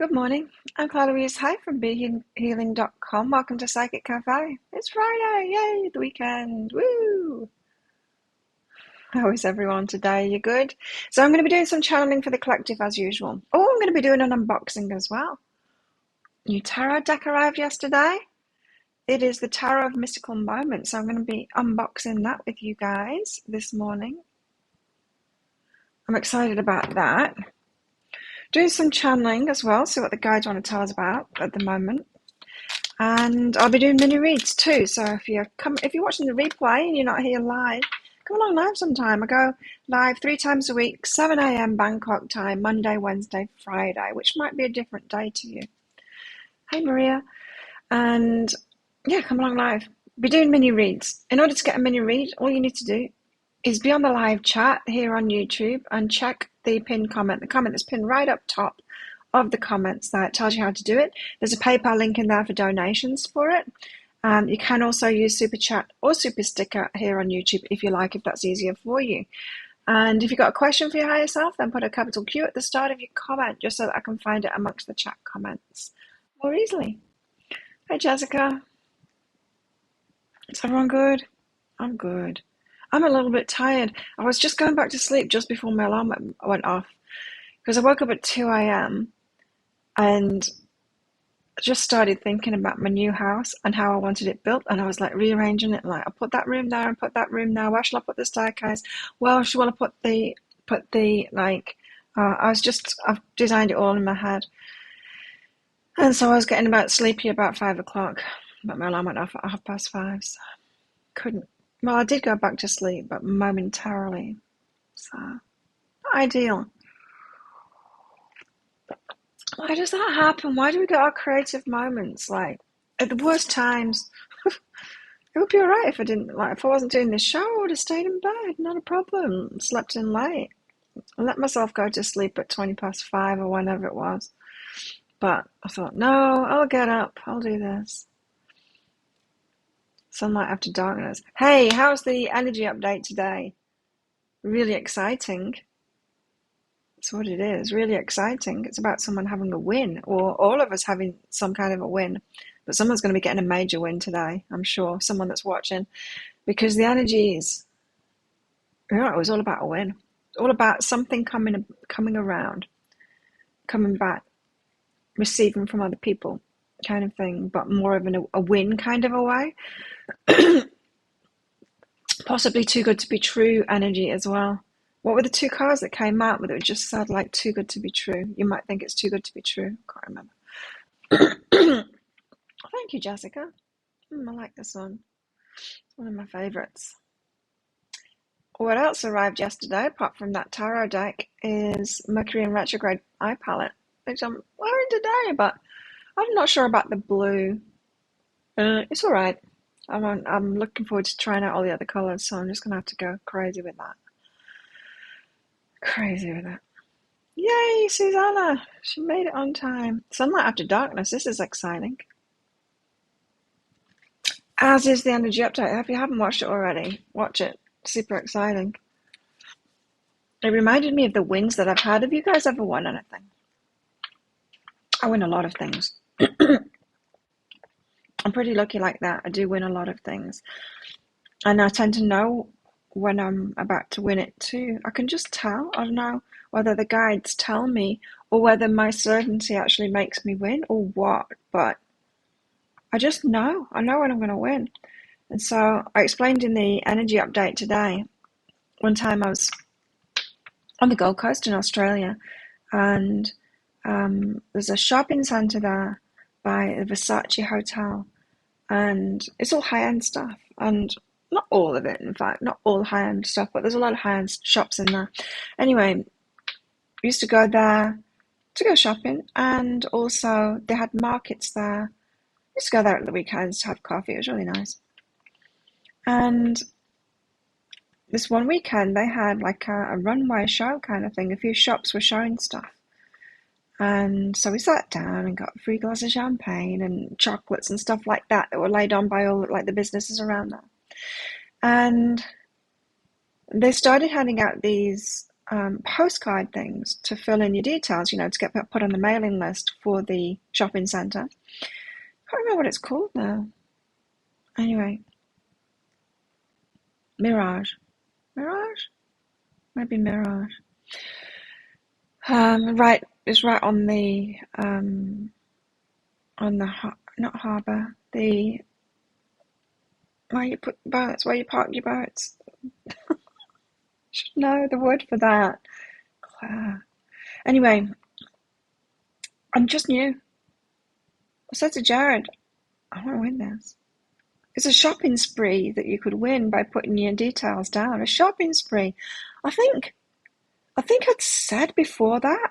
Good morning. I'm Claudia Hi from BeHealing.com. Welcome to Psychic Cafe. It's Friday. Yay, the weekend. Woo! How is everyone today? You good? So I'm going to be doing some channeling for the collective as usual. Oh, I'm going to be doing an unboxing as well. New tarot deck arrived yesterday. It is the Tarot of Mystical Moments. So I'm going to be unboxing that with you guys this morning. I'm excited about that. Doing some channeling as well, see what the guides want to tell us about at the moment. And I'll be doing mini reads too. So if you're watching the replay and you're not here live, come along live sometime. I go live 3 times a week, 7 a.m. Bangkok time, Monday, Wednesday, Friday, which might be a different day to you. Hey Maria. And yeah, come along live. Be doing mini reads. In order to get a mini read, all you need to do is be on the live chat here on YouTube and check the pinned comment, the comment that's pinned right up top of the comments that tells you how to do it. There's a PayPal link in there for donations for it. You can also use Super Chat or Super Sticker here on YouTube if you like, if that's easier for you. And if you've got a question for your higher self, then put a capital Q at the start of your comment just so that I can find it amongst the chat comments more easily. Hey Jessica. Is everyone good? I'm good. I'm a little bit tired. I was just going back to sleep just before my alarm went off because I woke up at 2 a.m. and just started thinking about my new house and how I wanted it built, and I was like rearranging it, like I'll put that room there and put that room there. Where shall I put the staircase? Well, shall I put the I've designed it all in my head, and so I was getting about sleepy about 5 o'clock, but my alarm went off at 5:30, so couldn't. Well, I did go back to sleep, but momentarily, so not ideal. Why does that happen? Why do we get our creative moments like at the worst times? It would be alright if if I wasn't doing this show, I would have stayed in bed, not a problem. Slept in late. I let myself go to sleep at 5:20 or whenever it was. But I thought, no, I'll get up, I'll do this. Sunlight after darkness. Hey, how's the energy update today? Really exciting. That's what it is, really exciting. It's about someone having a win, or all of us having some kind of a win. But someone's going to be getting a major win today, I'm sure, someone that's watching. Because the energy is, it was all about a win. It's all about something coming around, coming back, receiving from other people kind of thing, but more of a win kind of a way. Possibly too good to be true energy as well. What were the 2 cards that came out with it just said like too good to be true? You might think it's too good to be true. Can't remember. Thank you, Jessica. I like this one. It's one of my favourites. What else arrived yesterday, apart from that tarot deck, is Mercury in Retrograde eye palette, which I'm wearing today, but I'm not sure about the blue. It's all right. I'm looking forward to trying out all the other colours, so I'm just going to have to go crazy with that. Crazy with that. Yay, Susanna! She made it on time. Sunlight after darkness. This is exciting. As is the energy update. If you haven't watched it already, watch it. Super exciting. It reminded me of the wins that I've had. Have you guys ever won anything? I win a lot of things. I'm pretty lucky like that. I do win a lot of things. And I tend to know when I'm about to win it too. I can just tell. I don't know whether the guides tell me or whether my certainty actually makes me win or what, but I just know. I know when I'm going to win. And so I explained in the energy update today, one time I was on the Gold Coast in Australia, and there's a shopping centre there by the Versace Hotel, and it's all high-end stuff, and not all of it, in fact, not all high-end stuff, but there's a lot of high-end shops in there. Anyway, we used to go there to go shopping, and also they had markets there. We used to go there at the weekends to have coffee. It was really nice. And this one weekend they had like a runway show kind of thing. A few shops were showing stuff. And so we sat down and got a free glass of champagne and chocolates and stuff like that were laid on by all like the businesses around there. And they started handing out these postcard things to fill in your details, to get put on the mailing list for the shopping centre. I can't remember what it's called now. Anyway, Mirage, maybe Mirage. Right, it's right on the not harbour, the where you put boats, where you park your boats. Should know the word for that. Anyway, I'm just new. I said to Jared, I want to win this. It's a shopping spree that you could win by putting your details down. A shopping spree. I think I'd said before that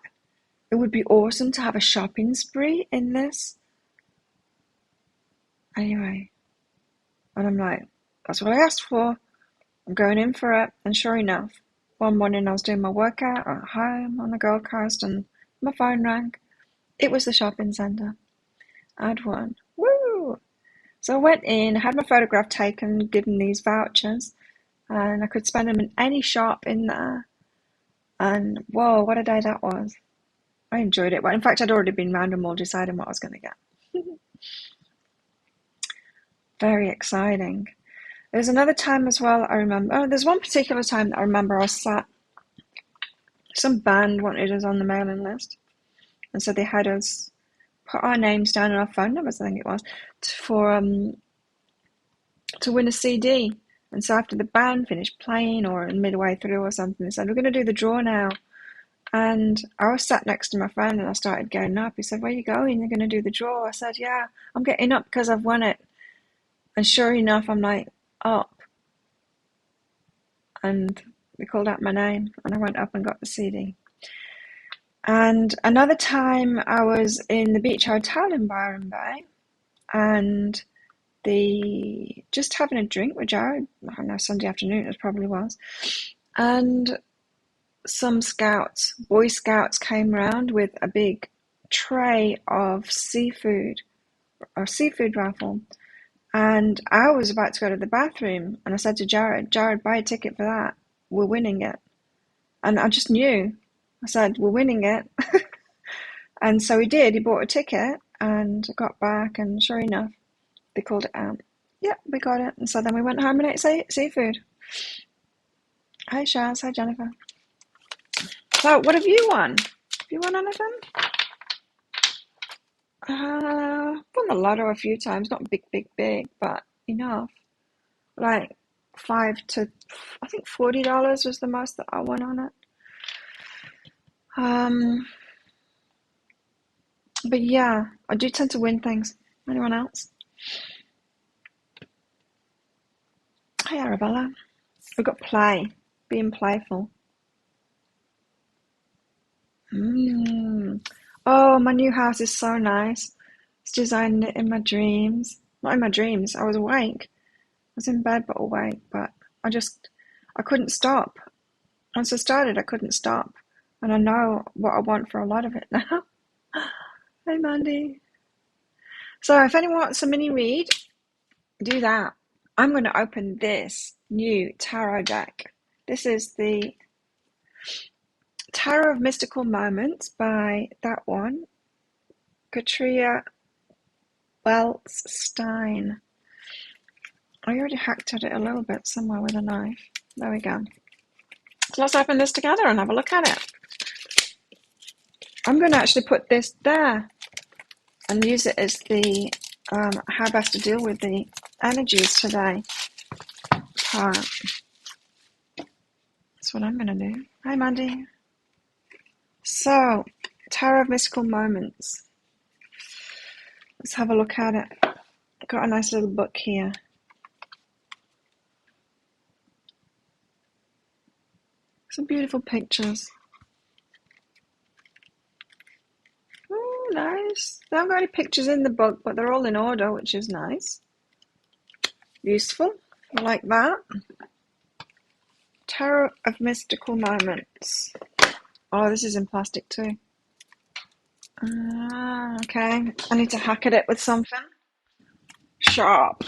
it would be awesome to have a shopping spree in this. Anyway, and I'm like, that's what I asked for. I'm going in for it. And sure enough, one morning I was doing my workout at home on the Gold Coast and my phone rang. It was the shopping centre. I'd won. Woo! So I went in, had my photograph taken, given these vouchers, and I could spend them in any shop in there. And whoa, what a day that was. I enjoyed it. Well, in fact, I'd already been round them all deciding what I was going to get. Very exciting. There's another time as well I remember. Oh, there's one particular time that I remember I was sat. Some band wanted us on the mailing list. And so they had us put our names down and our phone numbers, I think it was, to win a CD. And so after the band finished playing or midway through or something, they said, we're going to do the draw now. And I was sat next to my friend and I started getting up. He said, where are you going? You're going to do the draw. I said, yeah, I'm getting up because I've won it. And sure enough, I'm like, up. And they called out my name and I went up and got the CD. And another time I was in the beach hotel in Byron Bay and just having a drink with Jared. I don't know, Sunday afternoon it probably was. And some scouts, Boy Scouts, came round with a big tray of seafood, or seafood raffle. And I was about to go to the bathroom and I said to Jared, buy a ticket for that. We're winning it. And I just knew. I said, we're winning it. And so he did. He bought a ticket and got back and sure enough, they called it out. Yeah, we got it. And so then we went home and ate seafood. Hi, Shaz. Hi, Jennifer. So, what have you won? Have you won anything? Won the lotto a few times. Not big, but enough. Like I think $40 was the most that I won on it. But yeah, I do tend to win things. Anyone else? Hi, Arabella. We've got play. Being playful. Oh, my new house is so nice. It's designed it in my dreams. Not in my dreams. I was awake. I was in bed but awake. But I couldn't stop. Once I started, I couldn't stop. And I know what I want for a lot of it now. Hey, Mandy. So if anyone wants a mini read, do that. I'm going to open this new tarot deck. This is the Tarot of Mystical Moments by that one, Katria Welstein. I already hacked at it a little bit somewhere with a knife. There we go. So let's open this together and have a look at it. I'm going to actually put this there and use it as the how best to deal with the energies today part. That's what I'm going to do. Hi, Mandy. So, Tarot of Mystical Moments. Let's have a look at it. I've got a nice little book here. Some beautiful pictures. Oh, nice. They haven't got any pictures in the book, but they're all in order, which is nice. Useful. I like that. Tarot of Mystical Moments. Oh, this is in plastic too. Okay. I need to hack at it with something sharp.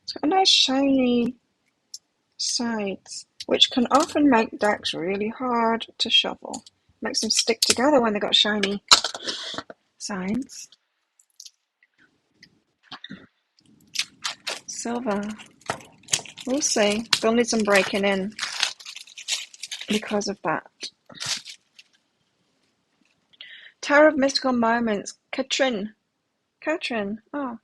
It's got a nice shiny sides, which can often make decks really hard to shuffle. Makes them stick together when they've got shiny sides. Silver. We'll see. They'll need some breaking in because of that. Tower of Mystical Moments. Katrin. Oh.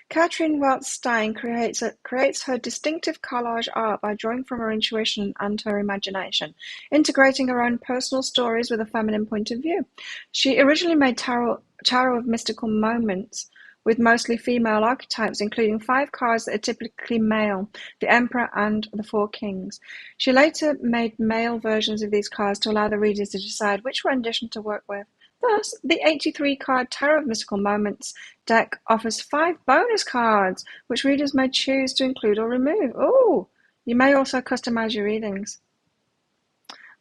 Katrin Weltstein creates her distinctive collage art by drawing from her intuition and her imagination, integrating her own personal stories with a feminine point of view. She originally made Tower of Mystical Moments with mostly female archetypes, including 5 cards that are typically male, the Emperor and the 4 Kings. She later made male versions of these cards to allow the readers to decide which rendition to work with. Thus, the 83-card Tower of Mystical Moments deck offers 5 bonus cards, which readers may choose to include or remove. Oh, you may also customize your readings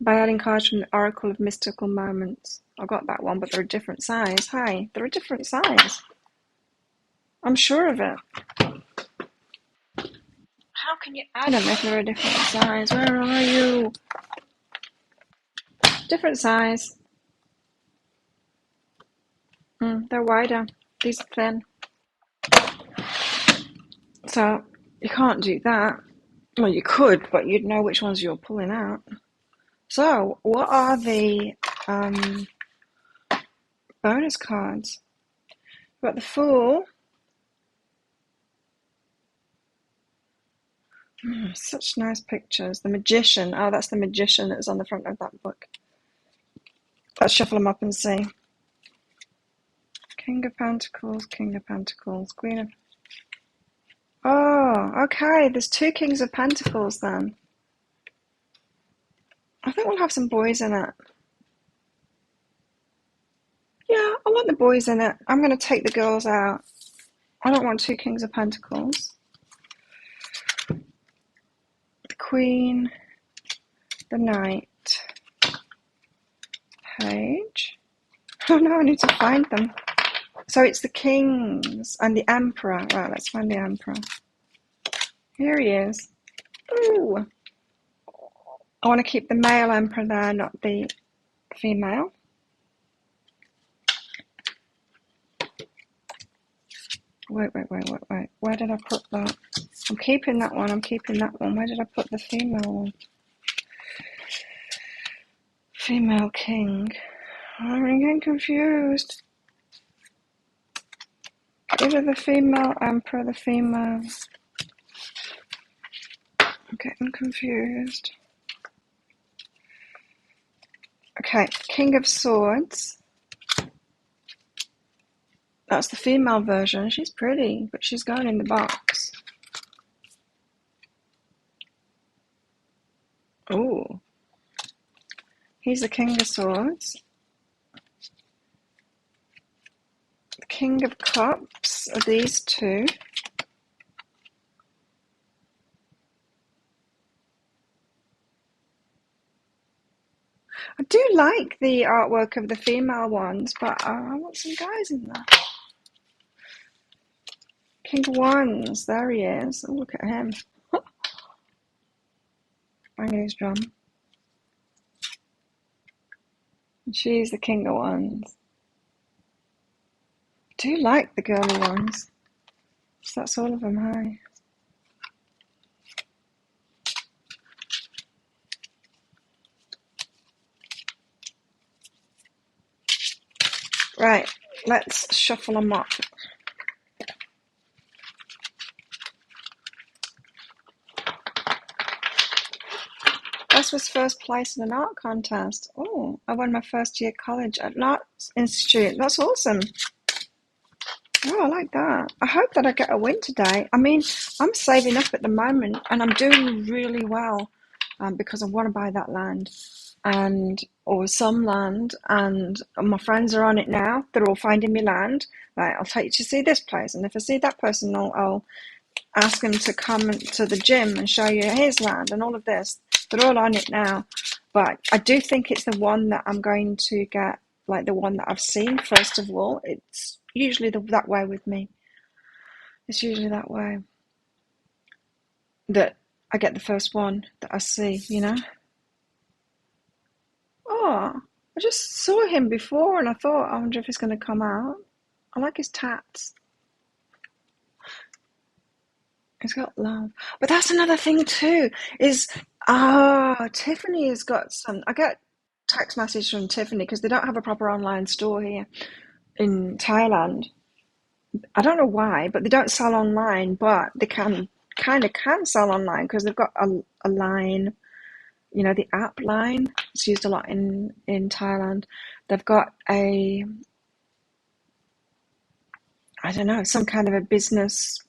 by adding cards from the Oracle of Mystical Moments. I got that one, but they're a different size. Hi, they're a different size. I'm sure of it. How can you add them if they're a different size? Where are you? Different size. They're wider. These are thin. So you can't do that. Well, you could, but you'd know which ones you're pulling out. So, what are the bonus cards? We've got the Fool. Such nice pictures. The Magician. Oh, that's the Magician that was on the front of that book. Let's shuffle them up and see. King of Pentacles, Queen of... Oh, okay. There's 2 Kings of Pentacles then. I think we'll have some boys in it. Yeah, I want the boys in it. I'm going to take the girls out. I don't want 2 Kings of Pentacles. The Queen, the Knight, Page. Oh no, I need to find them. So it's the Kings and the Emperor. Right, let's find the Emperor. Here he is. Ooh. I want to keep the male Emperor there, not the female. Wait. Where did I put that? I'm keeping that one. Where did I put the female one? Female King. I'm getting confused. Either the female Emperor, the female... I'm getting confused. Okay, King of Swords. That's the female version. She's pretty, but she's going in the box. Ooh. He's the King of Swords. The King of Cups are these 2. I do like the artwork of the female ones, but I want some guys in there. King of Wands, there he is. Oh, look at him. Banging his drum. And she's the King of Wands. I do like the girly ones. So that's all of them, hi. Right, let's shuffle them up. This was first place in an art contest. Oh, I won my first year college at an art institute. That's awesome. Oh, I like that. I hope that I get a win today. I mean, I'm saving up at the moment and I'm doing really well because I want to buy that land or some land, and my friends are on it now. They're all finding me land. Like, I'll take you to see this place, and if I see that person, I'll ask him to come to the gym and show you his land and all of this. They're all on it now. But I do think it's the one that I'm going to get, like the one that I've seen first of all. It's usually that way with me. It's usually that way. That I get the first one that I see, you know? Oh, I just saw him before and I thought, I wonder if he's going to come out. I like his tats. He's got love. But that's another thing too, is, Tiffany has got some, I get text message from Tiffany because they don't have a proper online store here in Thailand. I don't know why, but they don't sell online, but they can sell online because they've got a line, you know, the app line. It's used a lot in Thailand. They've got I don't know, some kind of a business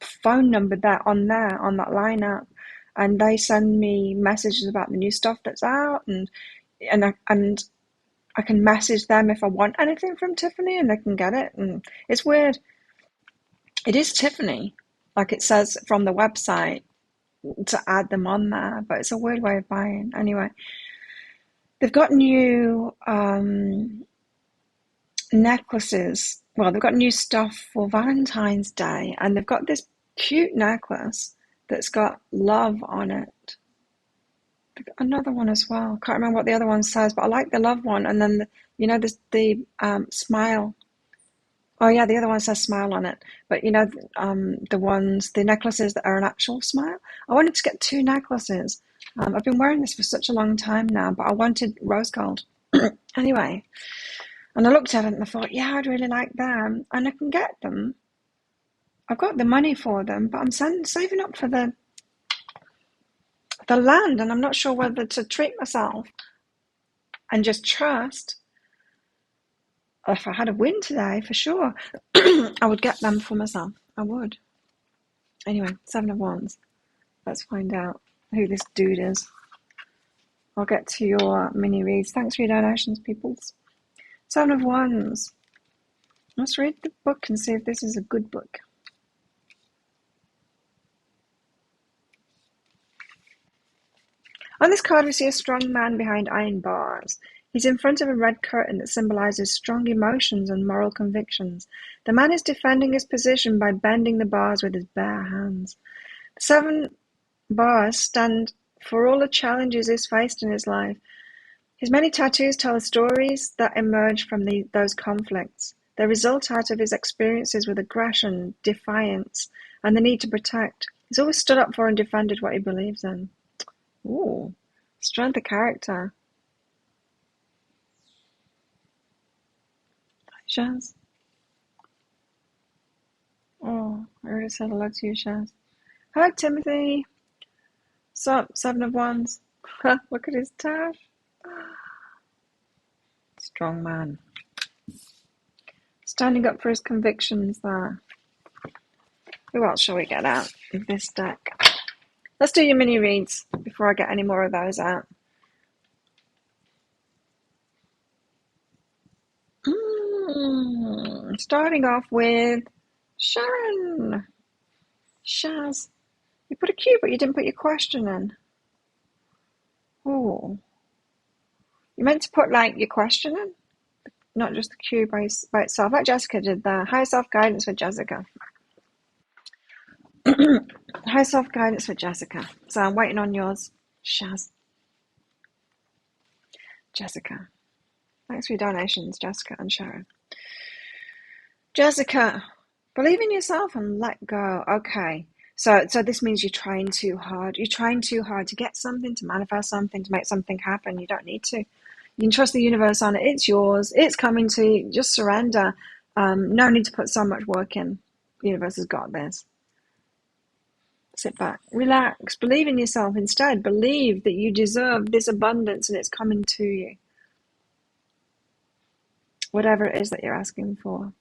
phone number on that line app, and they send me messages about the new stuff that's out, and I can message them if I want anything from Tiffany, and they can get it. And it's weird. It is Tiffany, like it says from the website to add them on there, but it's a weird way of buying. Anyway, they've got new necklaces. Well, they've got new stuff for Valentine's Day, and they've got this cute necklace that's got love on it. They've got another one as well. Can't remember what the other one says, but I like the love one. And then the smile. Oh yeah, the other one says smile on it. But the necklaces that are an actual smile. I wanted to get two necklaces. I've been wearing this for such a long time now, but I wanted rose gold. Anyway, and I looked at it and I thought, yeah, I'd really like them, and I can get them. I've got the money for them, but I'm saving up for the land, and I'm not sure whether to treat myself and just trust. If I had a win today, for sure, I would get them for myself. I would. Anyway, 7 of Wands. Let's find out who this dude is. I'll get to your mini reads. Thanks for your donations, peoples. 7 of Wands. Let's read the book and see if this is a good book. On this card, we see a strong man behind iron bars. He's in front of a red curtain that symbolizes strong emotions and moral convictions. The man is defending his position by bending the bars with his bare hands. The 7 bars stand for all the challenges he's faced in his life. His many tattoos tell the stories that emerge from those conflicts. They result out of his experiences with aggression, defiance, and the need to protect. He's always stood up for and defended what he believes in. Ooh, strength of character. Shaz. Oh, I already said hello to you, Shaz. Hello, Timothy. Sup, 7 of Wands. Look at his tash. Strong man. Standing up for his convictions there. Who else shall we get out of this deck? Let's do your mini reads before I get any more of those out. Starting off with Sharon. Shaz. You put a Q, but you didn't put your question in. Oh. You meant to put, like, your question in? Not just the Q by itself, like Jessica did there. High self-guidance for Jessica. High self-guidance for Jessica. So I'm waiting on yours, Shaz. Jessica. Thanks for your donations, Jessica and Sharon. Jessica, believe in yourself and let go. Okay. So this means you're trying too hard. You're trying too hard to get something, to manifest something, to make something happen. You don't need to. You can trust the universe on it. It's yours. It's coming to you. Just surrender. No need to put so much work in. The universe has got this. Sit back. Relax. Believe in yourself instead. Believe that you deserve this abundance and it's coming to you. Whatever it is that you're asking for.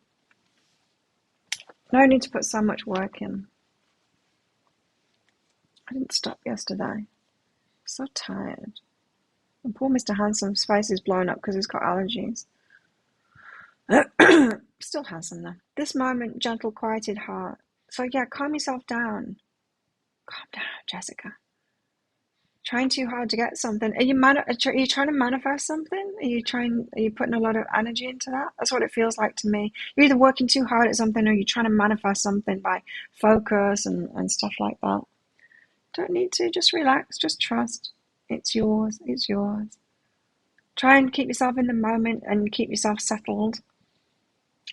No need to put so much work in. I didn't stop yesterday. I'm so tired. And poor Mr. Handsome's face is blown up because he's got allergies. Still handsome though. This moment, gentle, quieted heart. So yeah, calm yourself down. Calm down, Jessica. Trying too hard to get something. Are you trying to manifest something? Are you putting a lot of energy into that? That's what it feels like to me. You're either working too hard at something or you're trying to manifest something by focus and stuff like that. Don't need to. Just relax. Just trust. It's yours. It's yours. Try and keep yourself in the moment and keep yourself settled.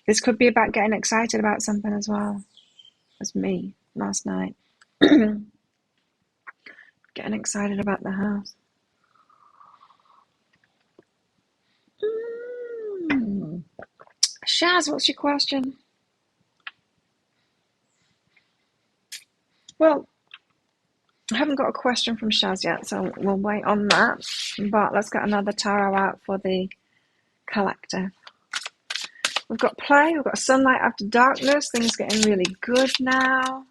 This could be about getting excited about something as well. As me last night. Getting excited about the house. Shaz, what's your question? Well, I haven't got a question from Shaz yet, so we'll wait on that. But let's get another tarot out for the collective. We've got play, we've got sunlight after darkness, things getting really good now.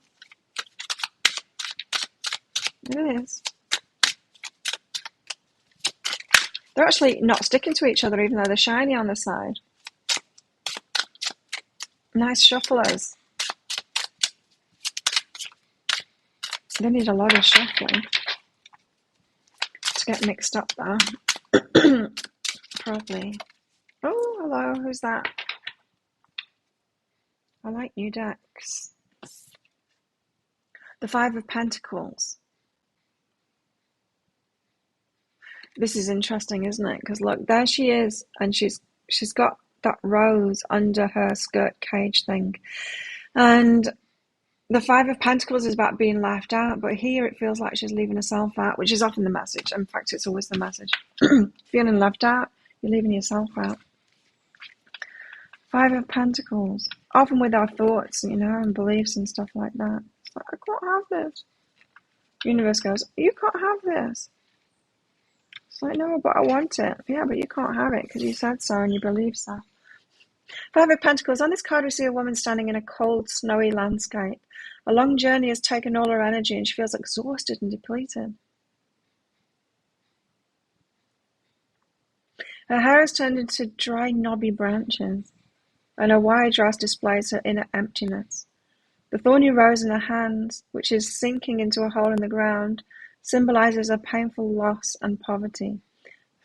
It is. They're actually not sticking to each other, even though they're shiny on the side. Nice shufflers. They need a lot of shuffling to get mixed up there. Probably. Oh, hello, who's that? I like new decks. The Five of Pentacles. This is interesting, isn't it? Because look, there she is, and she's got that rose under her skirt cage thing. And the Five of Pentacles is about being left out, but here it feels like she's leaving herself out, which is often the message. In fact, it's always the message. Feeling left out, you're leaving yourself out. Five of Pentacles. Often with our thoughts, and beliefs and stuff like that. It's like, I can't have this. The universe goes, you can't have this. It's like, no, but I want it. Yeah, but you can't have it because you said so and you believe so. Five of Pentacles. On this card, we see a woman standing in a cold, snowy landscape. A long journey has taken all her energy and she feels exhausted and depleted. Her hair has turned into dry, knobby branches, and her wire dress displays her inner emptiness. The thorny rose in her hand, which is sinking into a hole in the ground, symbolizes her painful loss and poverty.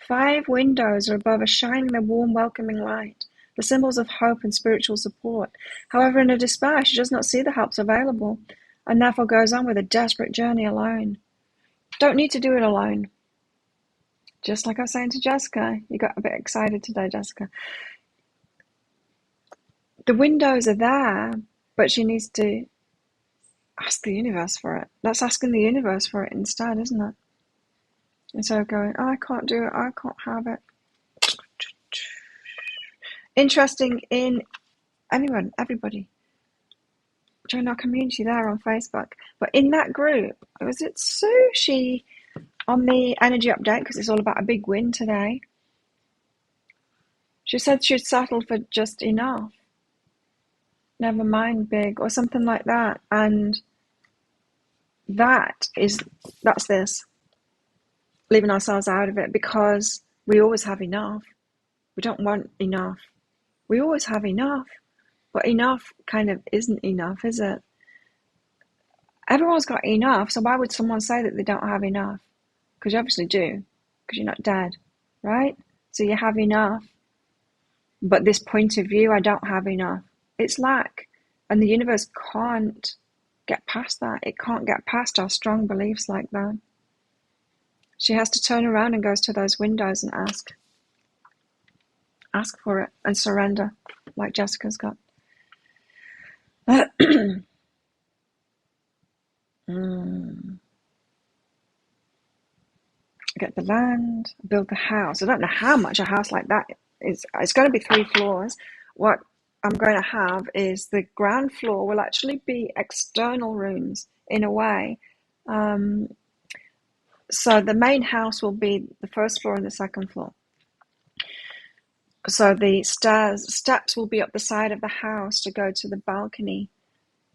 5 windows are above her, shining their warm, welcoming light, the symbols of hope and spiritual support. However, in her despair, she does not see the helps available, and therefore goes on with a desperate journey alone. Don't need to do it alone. Just like I was saying to Jessica, you got a bit excited today, Jessica. The windows are there, but she needs to ask the universe for it. That's asking the universe for it instead, isn't it? Instead of going, oh, I can't do it, I can't have it. Interesting in everybody. Join our community there on Facebook. But in that group, was it Sushi on the energy update, because it's all about a big win today. She said she'd settled for just enough. Never mind big, or something like that. And that's this. Leaving ourselves out of it, because we always have enough. We don't want enough. We always have enough. But enough kind of isn't enough, is it? Everyone's got enough, so why would someone say that they don't have enough? Because you obviously do, because you're not dead, right? So you have enough. But this point of view, I don't have enough. It's lack. And the universe can't get past that. It can't get past our strong beliefs like that. She has to turn around and goes to those windows and ask. Ask for it and surrender, like Jessica's got. Get the land, build the house. I don't know how much a house like that is. It's going to be 3 floors. What I'm going to have is the ground floor will actually be external rooms in a way. So the main house will be the first floor and the second floor. So the steps will be up the side of the house to go to the balcony.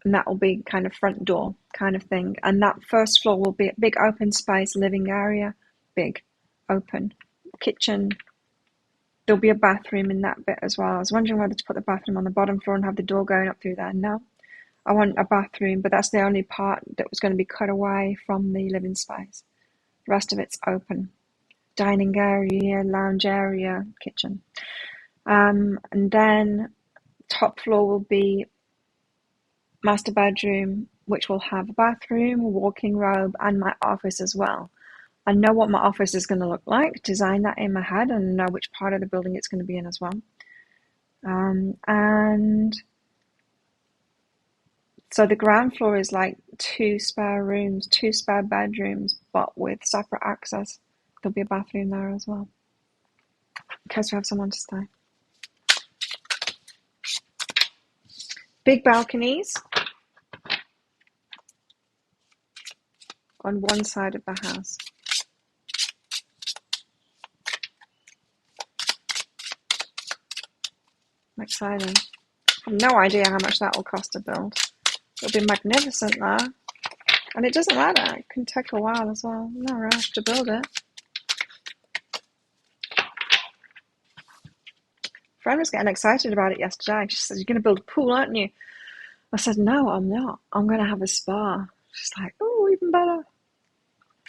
And that will be kind of front door kind of thing. And that first floor will be a big open space, living area, big, open, kitchen. There'll be a bathroom in that bit as well. I was wondering whether to put the bathroom on the bottom floor and have the door going up through there. No, I want a bathroom, but that's the only part that was going to be cut away from the living space. The rest of it's open. Dining area, lounge area, kitchen. And then top floor will be master bedroom, which will have a bathroom, a walking robe, and my office as well. I know what my office is going to look like, design that in my head, and know which part of the building it's going to be in as well. And so the ground floor is like 2 spare rooms, 2 spare bedrooms, but with separate access. There'll be a bathroom there as well, in case we have someone to stay. Big balconies on one side of the house. I'm excited. I have no idea how much that will cost to build. It'll be magnificent there. And it doesn't matter. It can take a while as well. No rush to build it. Friend was getting excited about it yesterday. She said, "You're going to build a pool, aren't you?" I said, "No, I'm not. I'm going to have a spa." She's like, "Oh, even better."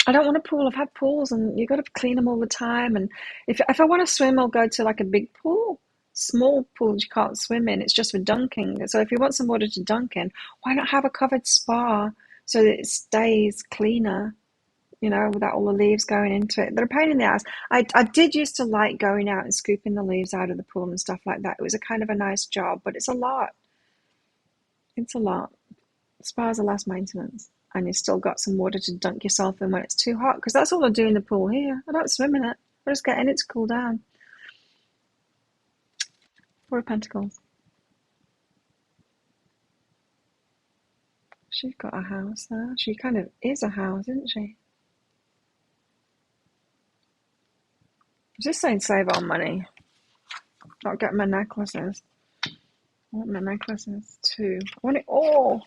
I don't want a pool. I've had pools and you've got to clean them all the time. And if I want to swim, I'll go to like a big pool. Small pools you can't swim in. It's just for dunking. So if you want some water to dunk in, why not have a covered spa so that it stays cleaner, without all the leaves going into it. They're a pain in the ass. I did used to like going out and scooping the leaves out of the pool and stuff like that. It was a kind of a nice job, but it's a lot. It's a lot. Spas are less maintenance. And you've still got some water to dunk yourself in when it's too hot, because that's all I do in the pool here. I don't swim in it. I just get in it to cool down. Four of Pentacles. She's got a house there. She kind of is a house, isn't she? I'm just saying save our money. Not get my necklaces. I want my necklaces too. I want it all.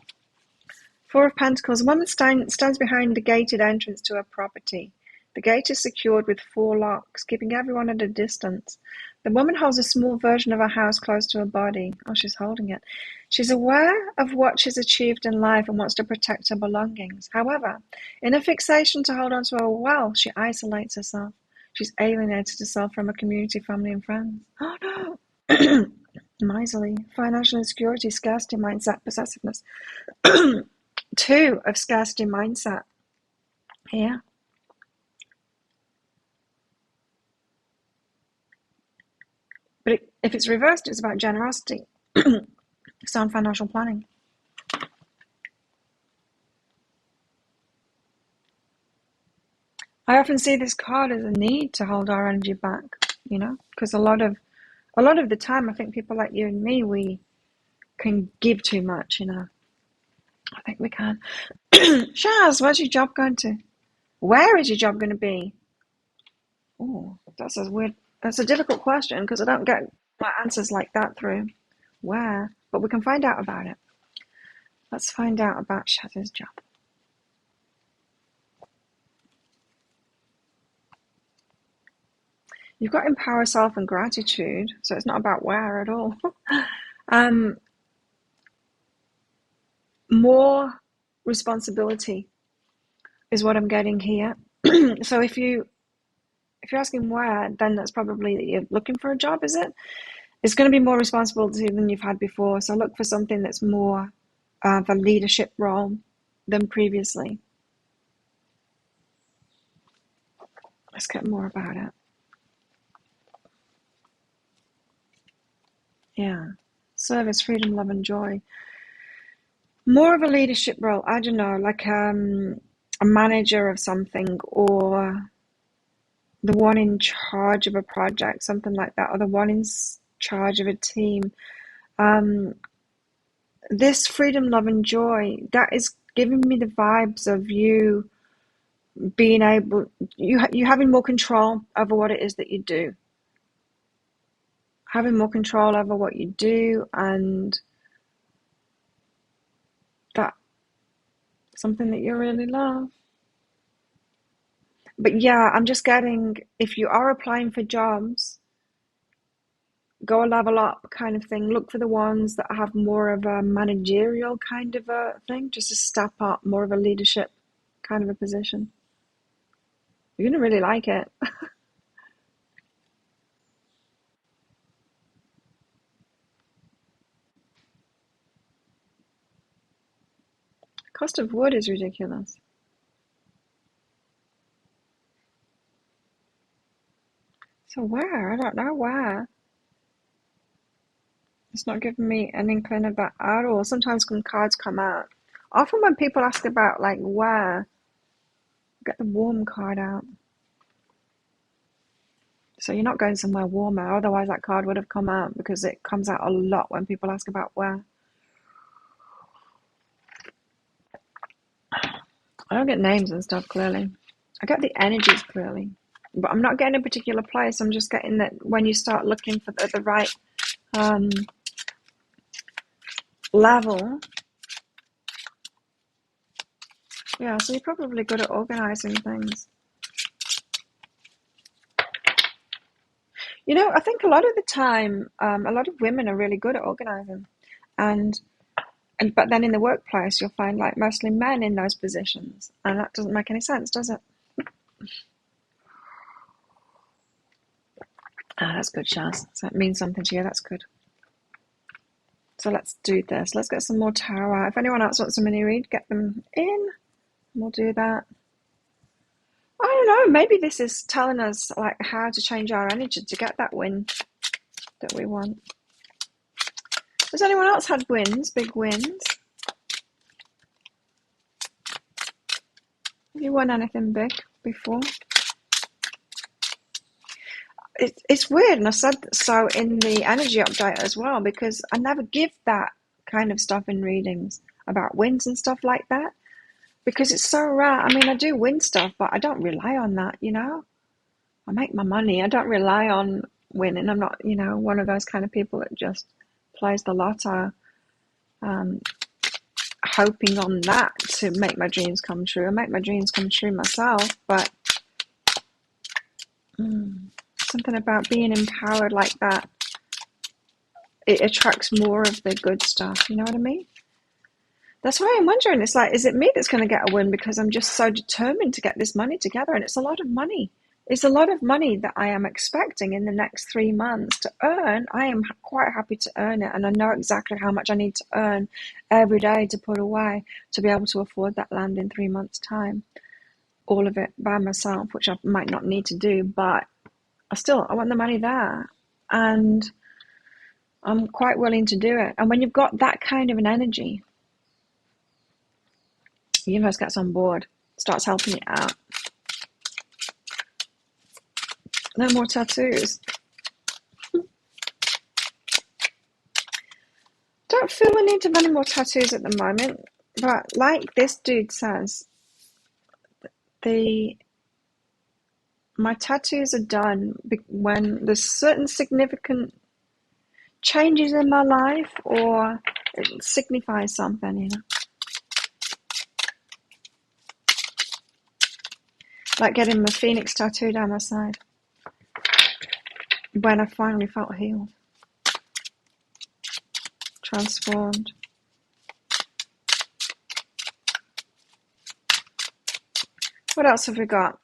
Four of Pentacles. A woman stands behind the gated entrance to her property. The gate is secured with 4 locks, keeping everyone at a distance. The woman holds a small version of her house close to her body. Oh, she's holding it. She's aware of what she's achieved in life and wants to protect her belongings. However, in a fixation to hold on to her wealth, she isolates herself. She's alienated herself from her community, family, and friends. Oh no! Miserly, financial insecurity, scarcity mindset, possessiveness. 2 of scarcity mindset here. But if it's reversed, it's about generosity, sound financial planning. I often see this card as a need to hold our energy back, because a lot of the time, I think people like you and me, we can give too much, I think we can. Shaz, where's your job going to? Where is your job going to be? Oh, that's a difficult question, because I don't get my answers like that through. Where? But we can find out about it. Let's find out about Shaz's job. You've got empower self and gratitude, so it's not about where at all. More responsibility is what I'm getting here. So if you're asking where, then that's probably that you're looking for a job, is it? It's going to be more responsibility than you've had before. So look for something that's more of a leadership role than previously. Let's get more about it. Yeah. Service, freedom, love, and joy. More of a leadership role. I don't know, like a manager of something, or the one in charge of a project, something like that, or the one in charge of a team. This freedom, love, and joy, that is giving me the vibes of you being able, you having more control over what it is that you do. Having more control over what you do, and that something that you really love. But yeah, I'm just getting, if you are applying for jobs, go a level up kind of thing. Look for the ones that have more of a managerial kind of a thing, just to step up, more of a leadership kind of a position. You're going to really like it. Cost of wood is ridiculous. So where? I don't know where. It's not giving me an inkling of that at all. Sometimes when cards come out, often when people ask about like where, get the warm card out. So you're not going somewhere warmer, otherwise that card would have come out, because it comes out a lot when people ask about where. I don't get names and stuff clearly. I get the energies clearly, but I'm not getting a particular place. I'm just getting that when you start looking for the right level. Yeah, so you're probably good at organizing things. You know, I think a lot of the time, a lot of women are really good at organizing, and but then in the workplace, you'll find like mostly men in those positions, and that doesn't make any sense, does it? Ah, that's good, Shaz. So it means something to you. That's good. So let's do this. Let's get some more tarot out. If anyone else wants a mini read, get them in. We'll do that. I don't know. Maybe this is telling us like how to change our energy to get that win that we want. Has anyone else had wins? Big wins? Have you won anything big before? It's weird, and I said so in the energy update as well, because I never give that kind of stuff in readings about wins and stuff like that, because it's so rare. I mean, I do win stuff, but I don't rely on that, you know? I make my money. I don't rely on winning. I'm not, you know, one of those kind of people that just plays the lotto, hoping on that to make my dreams come true. I make my dreams come true myself, but something about being empowered like that, it attracts more of the good stuff, you know what I mean? That's why I'm wondering, it's like, is it me that's going to get a win because I'm just so determined to get this money together? And it's a lot of money. It's a lot of money that I am expecting in the next 3 months to earn. I am quite happy to earn it, and I know exactly how much I need to earn every day to put away to be able to afford that land in 3 months' time. All of it by myself, which I might not need to do, but I want the money there. And I'm quite willing to do it. And when you've got that kind of an energy, the universe gets on board, starts helping you out. No more tattoos. Don't feel the need of any more tattoos at the moment, but like this dude says, my tattoos are done when there's certain significant changes in my life, or it signifies something, you know. Like getting my phoenix tattoo down my side when I finally felt healed, transformed. What else have we got?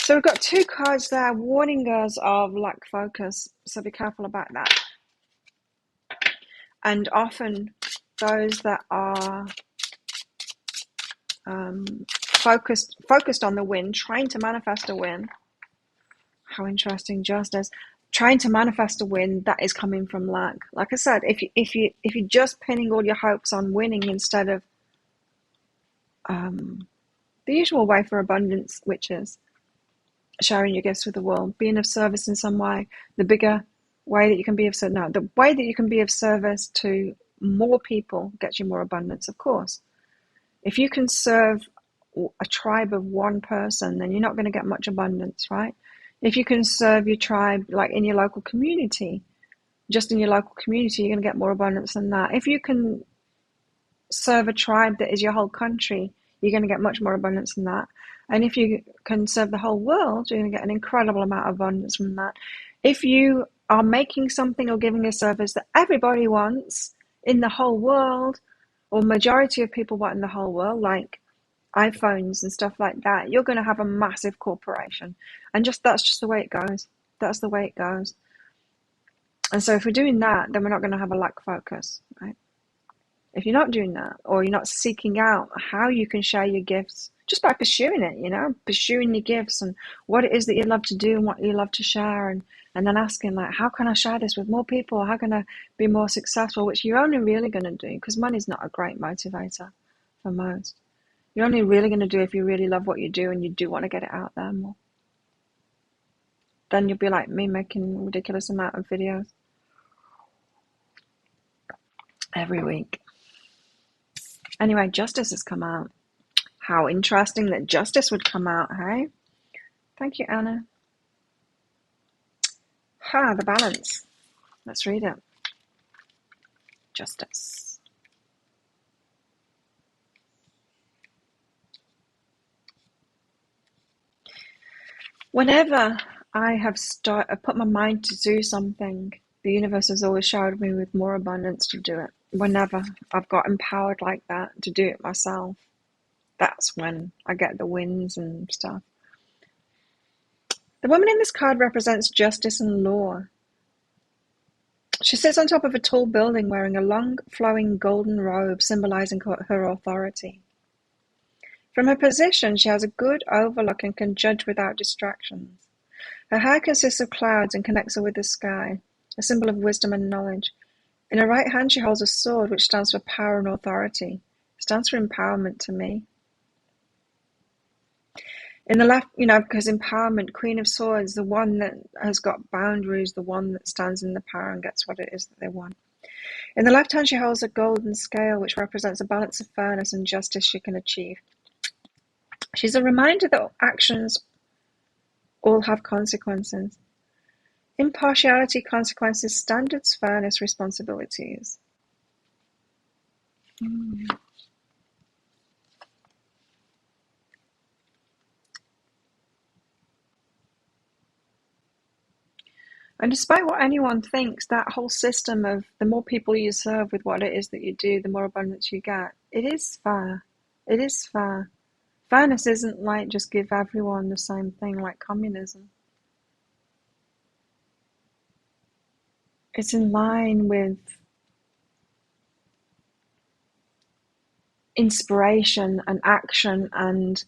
So we've got 2 cards there warning us of lack focus, so be careful about that. And often those that are focused on the win, trying to manifest a win. How interesting, just as trying to manifest a win that is coming from lack. Like I said, if you're just pinning all your hopes on winning instead of the usual way for abundance, which is sharing your gifts with the world, being of service in some way, the bigger way that you can be of service. No, the way that you can be of service to more people gets you more abundance, of course. If you can serve a tribe of one person, then you're not going to get much abundance, right? If you can serve your tribe, like in your local community, just in your local community, you're going to get more abundance than that. If you can serve a tribe that is your whole country, you're going to get much more abundance than that. And if you can serve the whole world, you're going to get an incredible amount of abundance from that. If you are making something or giving a service that everybody wants in the whole world, or majority of people want in the whole world, like iPhones and stuff like that, you're going to have a massive corporation. And that's just the way it goes. That's the way it goes. And so if we're doing that, then we're not going to have a lack focus, right? If you're not doing that, or you're not seeking out how you can share your gifts, just by pursuing it, pursuing your gifts and what it is that you love to do and what you love to share, and then asking, like, how can I share this with more people? How can I be more successful? Which you're only really going to do, because money's not a great motivator for most. You're only really going to do if you really love what you do and you do want to get it out there more. Then you'll be like me, making a ridiculous amount of videos every week. Anyway, justice has come out. How interesting that justice would come out, hey? Thank you, Anna. The balance. Let's read it. Justice. Whenever I have put my mind to do something, the universe has always showered me with more abundance to do it. Whenever I've got empowered like that to do it myself, that's when I get the wins and stuff. The woman in this card represents justice and law. She sits on top of a tall building wearing a long, flowing golden robe symbolizing her authority. From her position, she has a good overlook and can judge without distractions. Her hair consists of clouds and connects her with the sky, a symbol of wisdom and knowledge. In her right hand, she holds a sword, which stands for power and authority. It stands for empowerment to me. In the left, because empowerment, Queen of Swords, the one that has got boundaries, the one that stands in the power and gets what it is that they want. In the left hand, she holds a golden scale, which represents a balance of fairness and justice she can achieve. She's a reminder that actions all have consequences. Impartiality, consequences, standards, fairness, responsibilities. And despite what anyone thinks, that whole system of the more people you serve with what it is that you do, the more abundance you get, it is fair. It is fair. Fairness isn't like just give everyone the same thing like communism. It's in line with inspiration and action and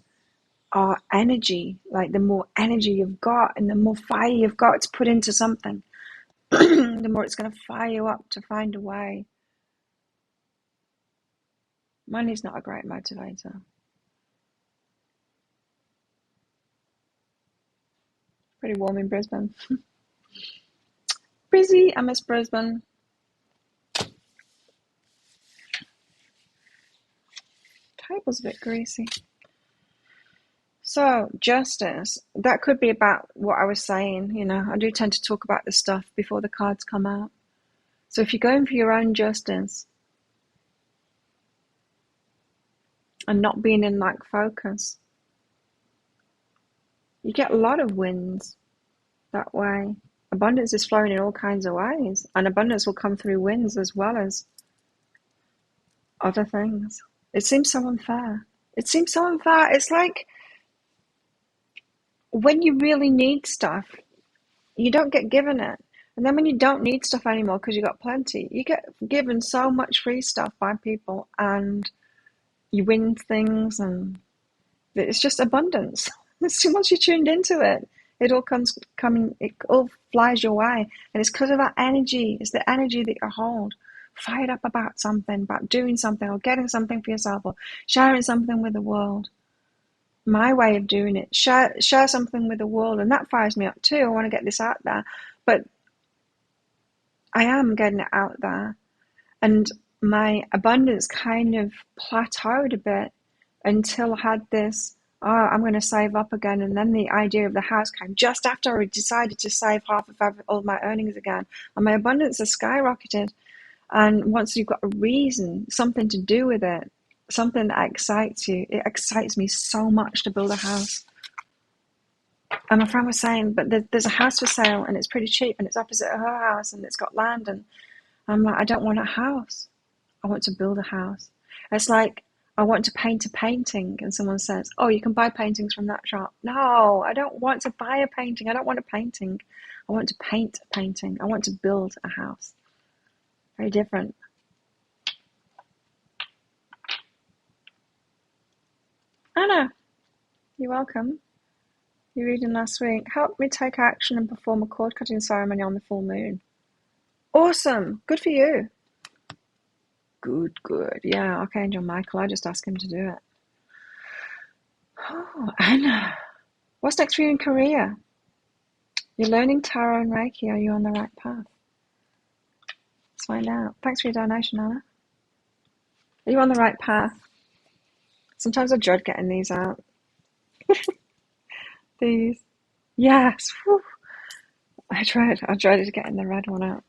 our energy. Like, the more energy you've got and the more fire you've got to put into something, the more it's going to fire you up to find a way. Money's not a great motivator. Pretty warm in Brisbane. Busy, I miss Brisbane. Table's a bit greasy. So, justice, that could be about what I was saying. I do tend to talk about this stuff before the cards come out. So if you're going for your own justice and not being in like focus, you get a lot of wins that way. Abundance is flowing in all kinds of ways, and abundance will come through wins as well as other things. It seems so unfair. It's like when you really need stuff, you don't get given it. And then when you don't need stuff anymore because you got plenty, you get given so much free stuff by people and you win things, and it's just abundance. Once you're tuned into it, it all it all flies your way. And it's because of that energy. It's the energy that you hold. Fired up about something, about doing something or getting something for yourself or sharing something with the world. My way of doing it, share something with the world, and that fires me up too. I want to get this out there, but I am getting it out there, and my abundance kind of plateaued a bit until I had this, I'm going to save up again, and then the idea of the house came just after I decided to save half of all my earnings again, and my abundance has skyrocketed. And once you've got a reason, something to do with it, something that excites you, it excites me so much to build a house. And my friend was saying, but there's a house for sale and it's pretty cheap and it's opposite her house and it's got land. And I'm like, I don't want a house. I want to build a house. It's like, I want to paint a painting and someone says, oh, you can buy paintings from that shop. No, I don't want to buy a painting. I don't want a painting. I want to paint a painting. I want to build a house. Very different. Anna, you're welcome. You're reading last week. Help me take action and perform a cord cutting ceremony on the full moon. Awesome. Good for you. Good, good. Yeah, Archangel Michael. I just asked him to do it. Oh, Anna. What's next for you in Korea? You're learning tarot and Reiki. Are you on the right path? Let's find out. Thanks for your donation, Anna. Are you on the right path? Sometimes I dread getting these out. These. Yes. Whew. I dreaded getting the red one out.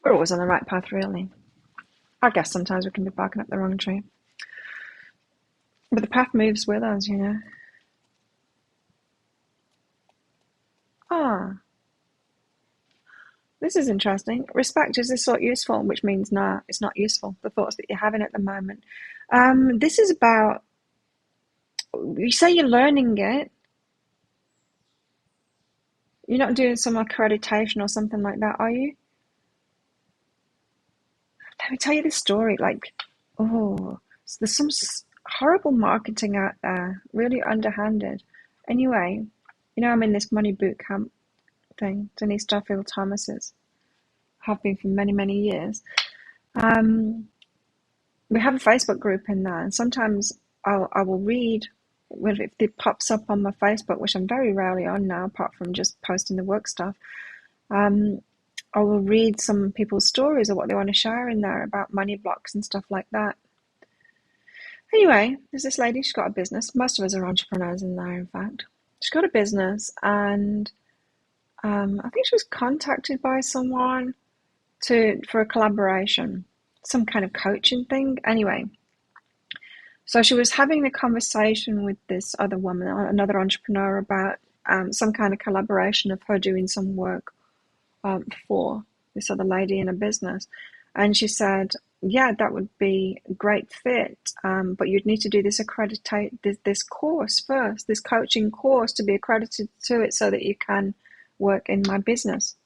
We're always on the right path, really. I guess sometimes we can be barking up the wrong tree. But the path moves with us, you know. Ah, this is interesting. Respect, is this thought useful? Which means no, it's not useful. The thoughts that you're having at the moment. This is about, you say you're learning it. You're not doing some accreditation or something like that, are you? Let me tell you this story. Like, oh, so there's some horrible marketing out there, really underhanded. Anyway, you know, I'm in this money boot camp thing, Denise Duffield Thomas's, have been for many, many years. We have a Facebook group in there, and sometimes I will read if it pops up on my Facebook, which I'm very rarely on now, apart from just posting the work stuff. I will read some people's stories or what they want to share in there about money blocks and stuff like that. Anyway, there's this lady, she's got a business. Most of us are entrepreneurs in there, in fact. She's got a business, and I think she was contacted by someone for a collaboration, some kind of coaching thing. Anyway, so she was having a conversation with this other woman, another entrepreneur, about some kind of collaboration of her doing some work for this other lady in a business. And she said, yeah, that would be a great fit, but you'd need to do this this course first, this coaching course, to be accredited to it so that you can work in my business.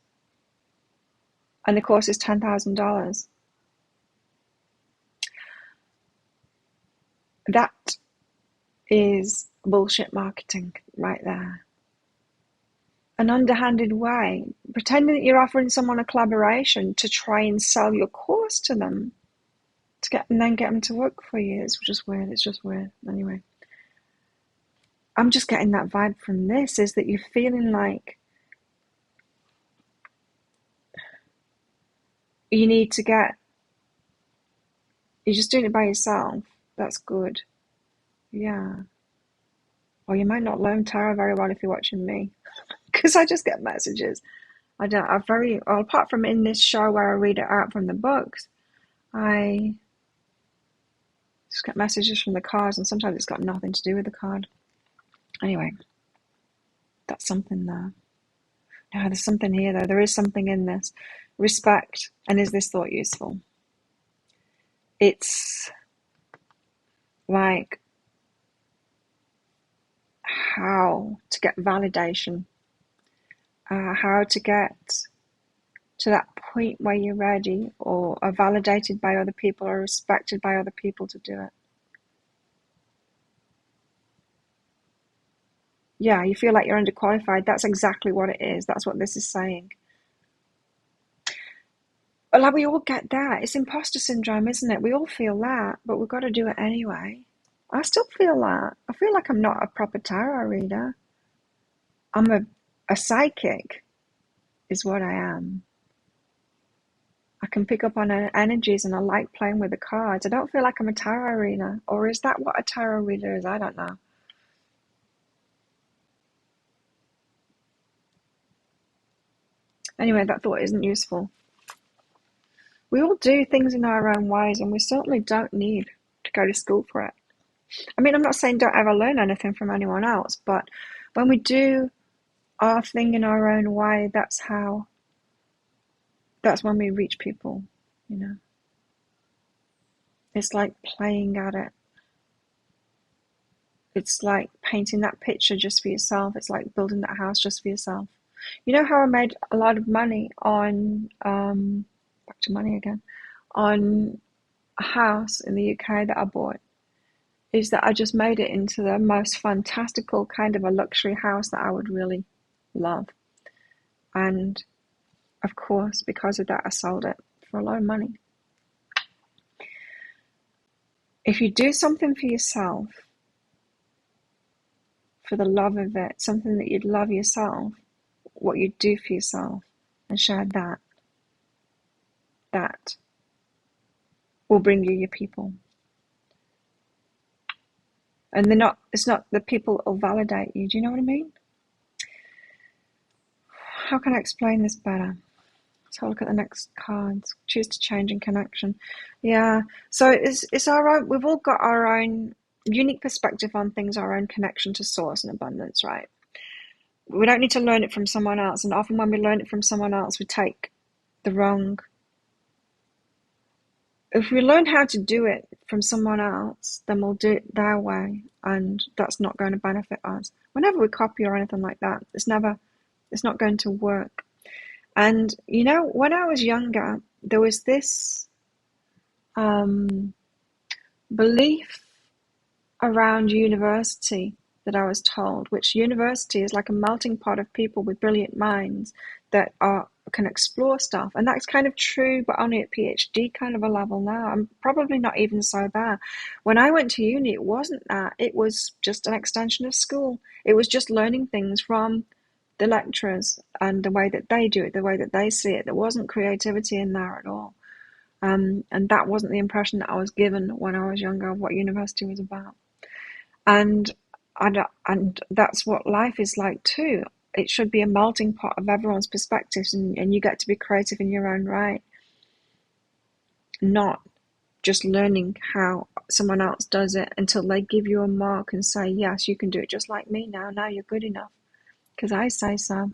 And the course is $10,000. That is bullshit marketing right there. An underhanded way, pretending that you're offering someone a collaboration to try and sell your course to them, and then get them to work for you. It's just weird. It's just weird. Anyway, I'm just getting that vibe from this, is that you're feeling like you need to you're just doing it by yourself. That's good. Yeah. Or you might not learn tarot very well if you're watching me, because I just get messages. Apart from in this show where I read it out from the books, I just get messages from the cards, and sometimes it's got nothing to do with the card. Anyway, that's something there. No, there's something here, though. There is something in this. Respect, and is this thought useful? It's like how to get validation, how to get to that point where you're ready or are validated by other people or respected by other people to do it. Yeah, you feel like you're underqualified. That's exactly what it is. That's what this is saying. But like, we all get that. It's imposter syndrome, isn't it? We all feel that, but we've got to do it anyway. I still feel that. I feel like I'm not a proper tarot reader. I'm a psychic, is what I am. I can pick up on energies, and I like playing with the cards. I don't feel like I'm a tarot reader. Or is that what a tarot reader is? I don't know. Anyway, that thought isn't useful. We all do things in our own ways, and we certainly don't need to go to school for it. I mean, I'm not saying don't ever learn anything from anyone else, but when we do our thing in our own way, that's when we reach people, you know. It's like playing at it. It's like painting that picture just for yourself. It's like building that house just for yourself. You know how I made a lot of money on, back to money again, on a house in the UK that I bought? is that I just made it into the most fantastical kind of a luxury house that I would really love. And of course, because of that, I sold it for a lot of money. If you do something for yourself, for the love of it, something that you'd love yourself, what you do for yourself, and share that, that will bring you your people. And it's not the people that will validate you. Do you know what I mean? How can I explain this better? So look at the next cards. Choose to change in connection. Yeah. So it's our own. We've all got our own unique perspective on things, our own connection to source and abundance, right? We don't need to learn it from someone else. And often when we learn it from someone else, we take the wrong. If we learn how to do it from someone else, then we'll do it their way, and that's not going to benefit us. Whenever we copy or anything like that, it's not going to work. And you know, when I was younger, there was this belief around university that I was told, which university is like a melting pot of people with brilliant minds that can explore stuff. And that's kind of true, but only at PhD kind of a level now. I'm probably not even so there. When I went to uni, it wasn't that. It was just an extension of school. It was just learning things from the lecturers and the way that they do it, the way that they see it. There wasn't creativity in there at all. And that wasn't the impression that I was given when I was younger of what university was about. And that's what life is like too. It should be a melting pot of everyone's perspectives, and you get to be creative in your own right, not just learning how someone else does it until they give you a mark and say, yes, you can do it just like me now. Now you're good enough because I say so.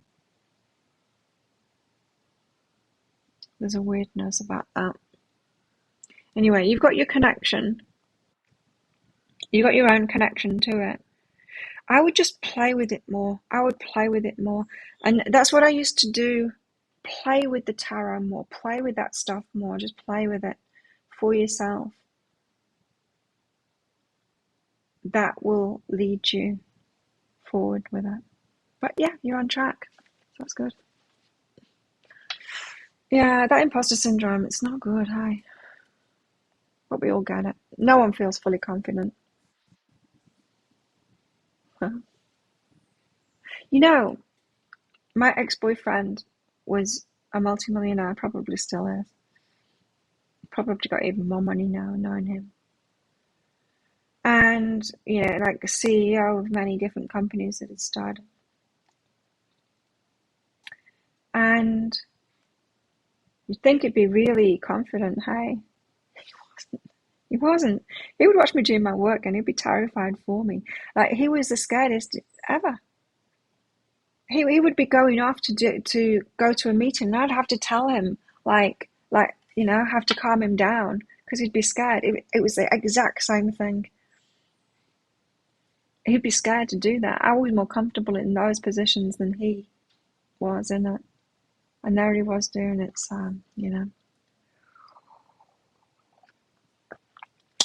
There's a weirdness about that. Anyway, you've got your connection. You've got your own connection to it. I would just play with it more. I would play with it more. And that's what I used to do. Play with the tarot more. Play with that stuff more. Just play with it for yourself. That will lead you forward with it. But yeah, you're on track. So that's good. Yeah, that imposter syndrome, it's not good, hey? But we all get it. No one feels fully confident. You know, my ex-boyfriend was a multimillionaire, probably still is. Probably got even more money now knowing him. And, you know, like a CEO of many different companies that had started. And you'd think he'd be really confident, hey? He wasn't. He would watch me do my work and he'd be terrified for me. Like, he was the scariest ever. He would be going off to go to a meeting and I'd have to tell him, you know, have to calm him down because he'd be scared. It was the exact same thing. He'd be scared to do that. I was more comfortable in those positions than he was in it. And there he was doing it, so, you know.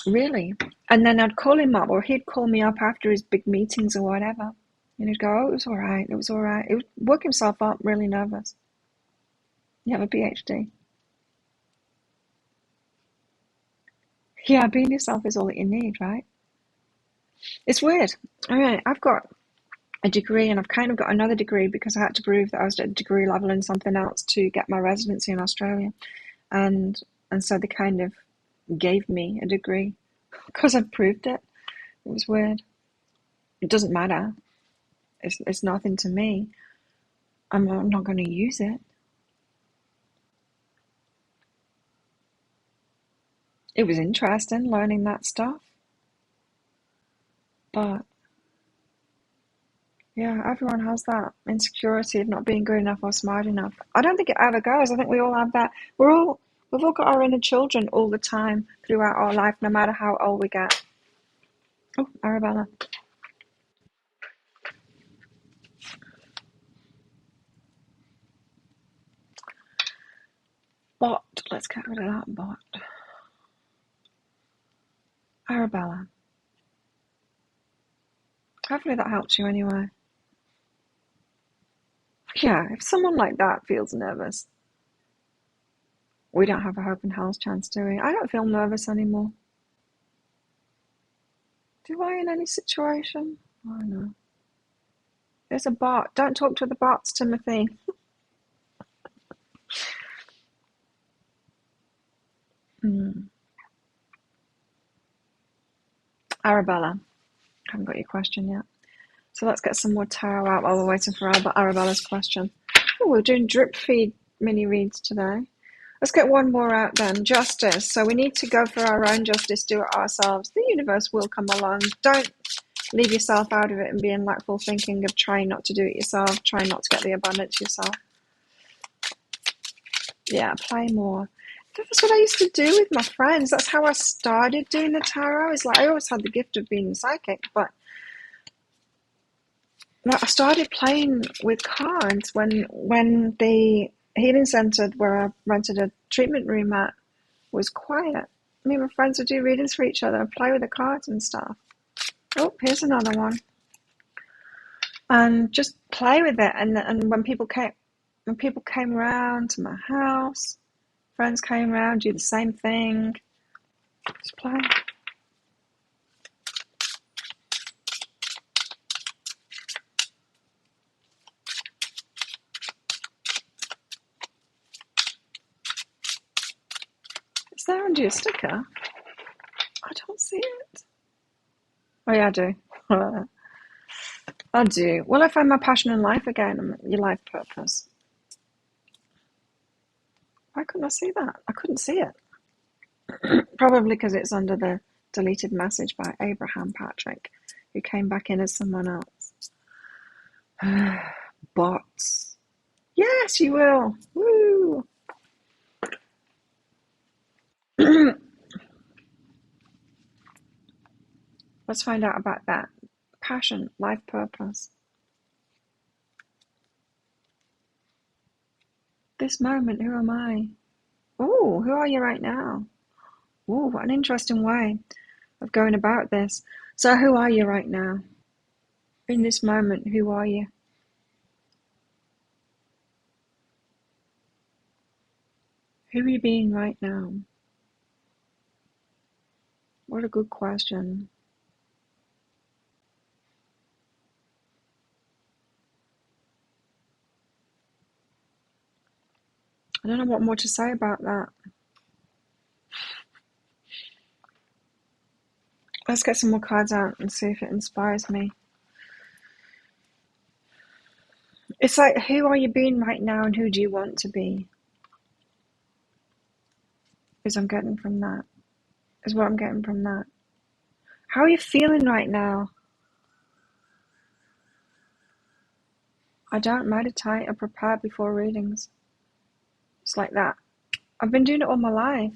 Really. And then I'd call him up, or he'd call me up after his big meetings or whatever. And he'd go, oh, it was all right, it was all right. He would work himself up, really nervous. You have a PhD. Yeah, being yourself is all that you need, right? It's weird. I mean, I've got a degree and I've kind of got another degree because I had to prove that I was at a degree level in something else to get my residency in Australia. And so they kind of gave me a degree because I proved it. It was weird. It doesn't matter. It's nothing to me. I'm not going to use it. It was interesting learning that stuff. But yeah, everyone has that insecurity of not being good enough or smart enough. I don't think it ever goes. I think we all have that. We've all got our inner children all the time throughout our life, no matter how old we get. Oh, Arabella. Bot. Let's get rid of that bot. Arabella. Hopefully that helps you anyway. Yeah, if someone like that feels nervous, we don't have a hope in hell's chance, do we? I don't feel nervous anymore. Do I in any situation? I don't know. There's a bot. Don't talk to the bots, Timothy. Arabella, haven't got your question yet. So let's get some more tarot out while we're waiting for Arabella's question. Oh, we're doing drip feed mini reads today. Let's get one more out then. Justice. So we need to go for our own justice, do it ourselves. The universe will come along. Don't leave yourself out of it and be in like full thinking of trying not to do it yourself, trying not to get the abundance yourself. Yeah, play more. That's what I used to do with my friends. That's how I started doing the tarot. It's like I always had the gift of being psychic, but I started playing with cards when the healing centre where I rented a treatment room at was quiet. Me and my friends would do readings for each other and play with the cards and stuff. Oh, here's another one. And just play with it. And when people came around to my house, friends came around, do the same thing. Just play. Is there under your sticker? I don't see it. Oh yeah, I do. I do. Will I find my passion in life again? Your life purpose. Why couldn't I see that? I couldn't see it. Probably because it's under the deleted message by Abraham Patrick, who came back in as someone else. Bots. Yes, you will. Woo! Let's find out about that. Passion, life purpose. This moment, who am I? Oh, who are you right now? Oh, what an interesting way of going about this. So who are you right now? In this moment, who are you? Who are you being right now? What a good question. I don't know what more to say about that. Let's get some more cards out and see if it inspires me. It's like, who are you being right now and who do you want to be? Is I'm getting from that. Is what I'm getting from that. How are you feeling right now? I don't meditate or prepare before readings. It's like that. I've been doing it all my life.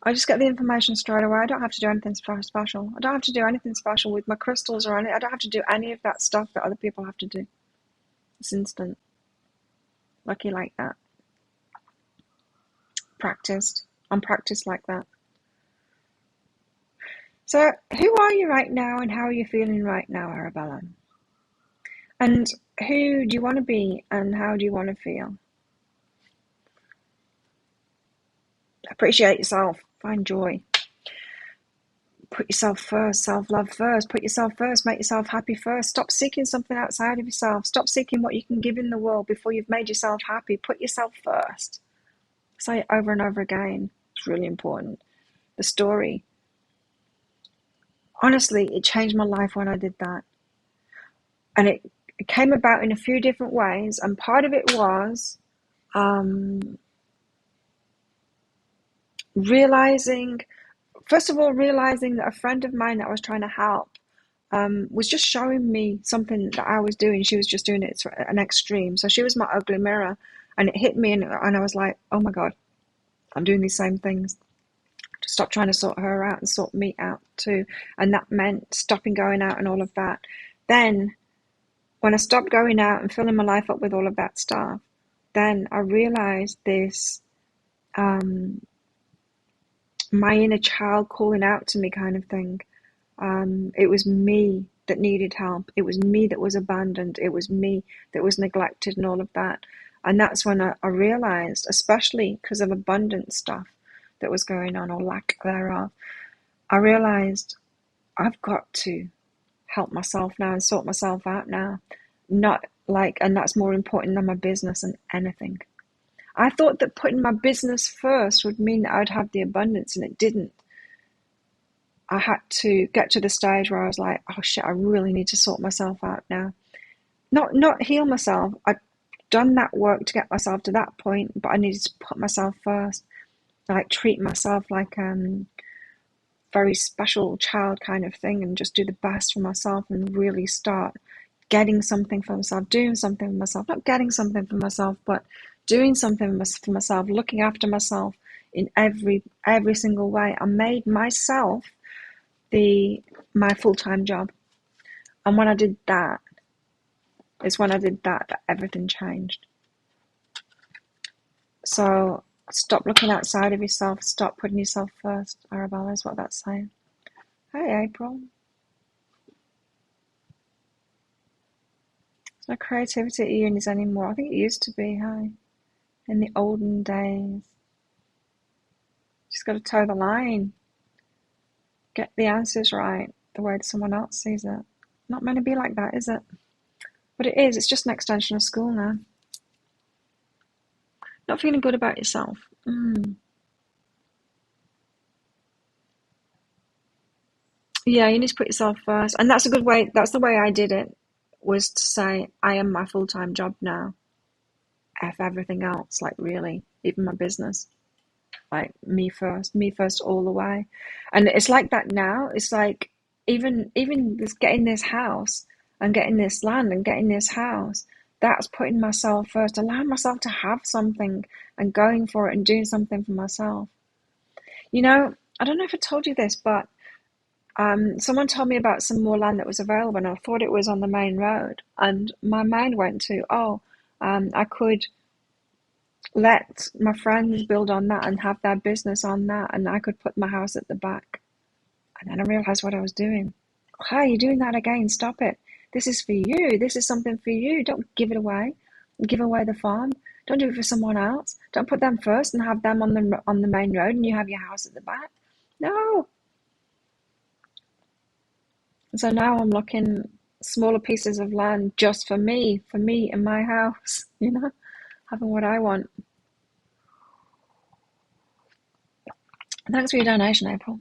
I just get the information straight away. I don't have to do anything special. I don't have to do anything special with my crystals or anything. I don't have to do any of that stuff that other people have to do. It's instant. Lucky like that. Practiced. I'm practiced like that. So, who are you right now and how are you feeling right now, Arabella? And who do you want to be and how do you want to feel? Appreciate yourself. Find joy. Put yourself first. Self-love first. Put yourself first. Make yourself happy first. Stop seeking something outside of yourself. Stop seeking what you can give in the world before you've made yourself happy. Put yourself first. Say it over and over again. It's really important. The story. Honestly, it changed my life when I did that. And it came about in a few different ways. And part of it was realizing that a friend of mine that I was trying to help was just showing me something that I was doing. She was just doing it to an extreme. So she was my ugly mirror. And it hit me and I was like, oh my God, I'm doing these same things. To stop trying to sort her out and sort me out too. And that meant stopping going out and all of that. Then when I stopped going out and filling my life up with all of that stuff, then I realized this, my inner child calling out to me kind of thing. It was me that needed help. It was me that was abandoned. It was me that was neglected and all of that. And that's when I realized, especially because of abundant stuff that was going on or lack thereof, I realized I've got to help myself now and sort myself out now. Not like, and that's more important than my business and anything. I thought that putting my business first would mean that I'd have the abundance, and it didn't. I had to get to the stage where I was like, oh shit, I really need to sort myself out now. Not heal myself. I'd done that work to get myself to that point, but I needed to put myself first. Like treat myself like very special child kind of thing, and just do the best for myself and really start getting something for myself, doing something for myself, not getting something for myself, but doing something for myself, looking after myself in every single way. I made myself my full-time job. And when I did that, that everything changed. So stop looking outside of yourself, stop putting yourself first. Arabella is what that's saying. Hey, April. There's no creativity at unis anymore. I think it used to be, hey, in the olden days. Just got to toe the line. Get the answers right the way someone else sees it. Not meant to be like that, is it? But it is. It's just an extension of school now. Not feeling good about yourself. Yeah, you need to put yourself first. And that's a good way. That's the way I did it, was to say, I am my full-time job now. F everything else, like really, even my business. Like me first all the way. And it's like that now. It's like even this, getting this house and getting this land and getting this house, that's putting myself first, allowing myself to have something and going for it and doing something for myself. You know, I don't know if I told you this, but someone told me about some more land that was available, and I thought it was on the main road. And my mind went to, I could let my friends build on that and have their business on that, and I could put my house at the back. And then I realized what I was doing. Hi, you're doing that again. Stop it. This is for you. This is something for you. Don't give it away. Give away the farm. Don't do it for someone else. Don't put them first and have them on the main road and you have your house at the back. No. So now I'm looking smaller pieces of land just for me and my house, having what I want. Thanks for your donation, April.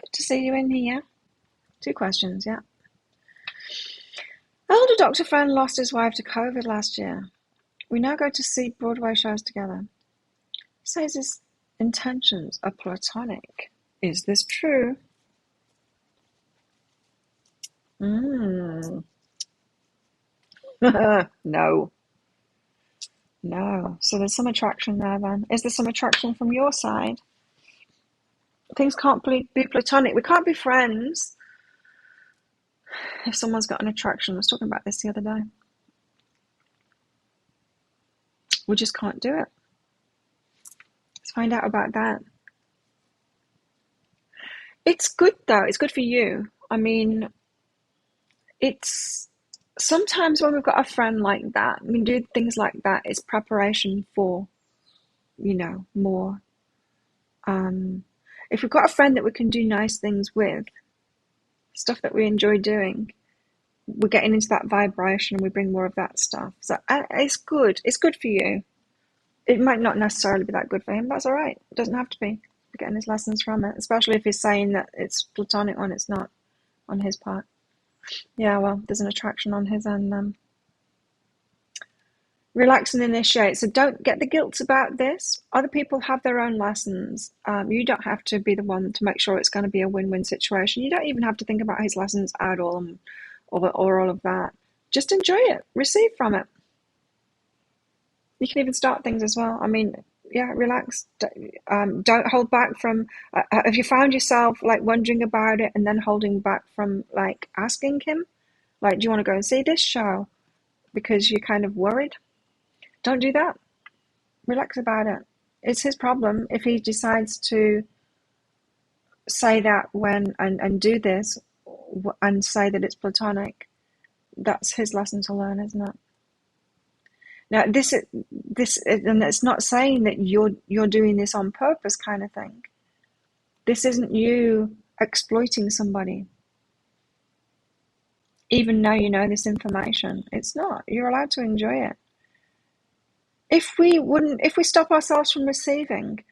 Good to see you in here. 2 questions, yeah. Elder doctor friend lost his wife to COVID last year. We now go to see Broadway shows together. He says his intentions are platonic. Is this true? No. No. So there's some attraction there then. Is there some attraction from your side? Things can't be platonic. We can't be friends if someone's got an attraction. I was talking about this the other day. We just can't do it. Let's find out about that. It's good though. It's good for you. I mean, it's sometimes when we've got a friend like that, we can do things like that. It's preparation for, more. If we've got a friend that we can do nice things with, stuff that we enjoy doing, we're getting into that vibration and we bring more of that stuff. So it's good. It's good for you. It might not necessarily be that good for him. That's all right. It doesn't have to be. We're getting his lessons from it, especially if he's saying that it's platonic when it's not on his part. Yeah, well, there's an attraction on his end. Relax and initiate. So don't get the guilt about this. Other people have their own lessons. You don't have to be the one to make sure it's going to be a win-win situation. You don't even have to think about his lessons at all or all of that. Just enjoy it. Receive from it. You can even start things as well. I mean, yeah, relax. Don't hold back from. Have you found yourself like wondering about it and then holding back from like asking him, like, do you want to go and see this show? Because you're kind of worried. Don't do that. Relax about it. It's his problem if he decides to say that and do this and say that it's platonic, that's his lesson to learn, isn't it? Now, and it's not saying that you're doing this on purpose, kind of thing. This isn't you exploiting somebody, even though you know this information. It's not. You're allowed to enjoy it. If we stop ourselves from receiving,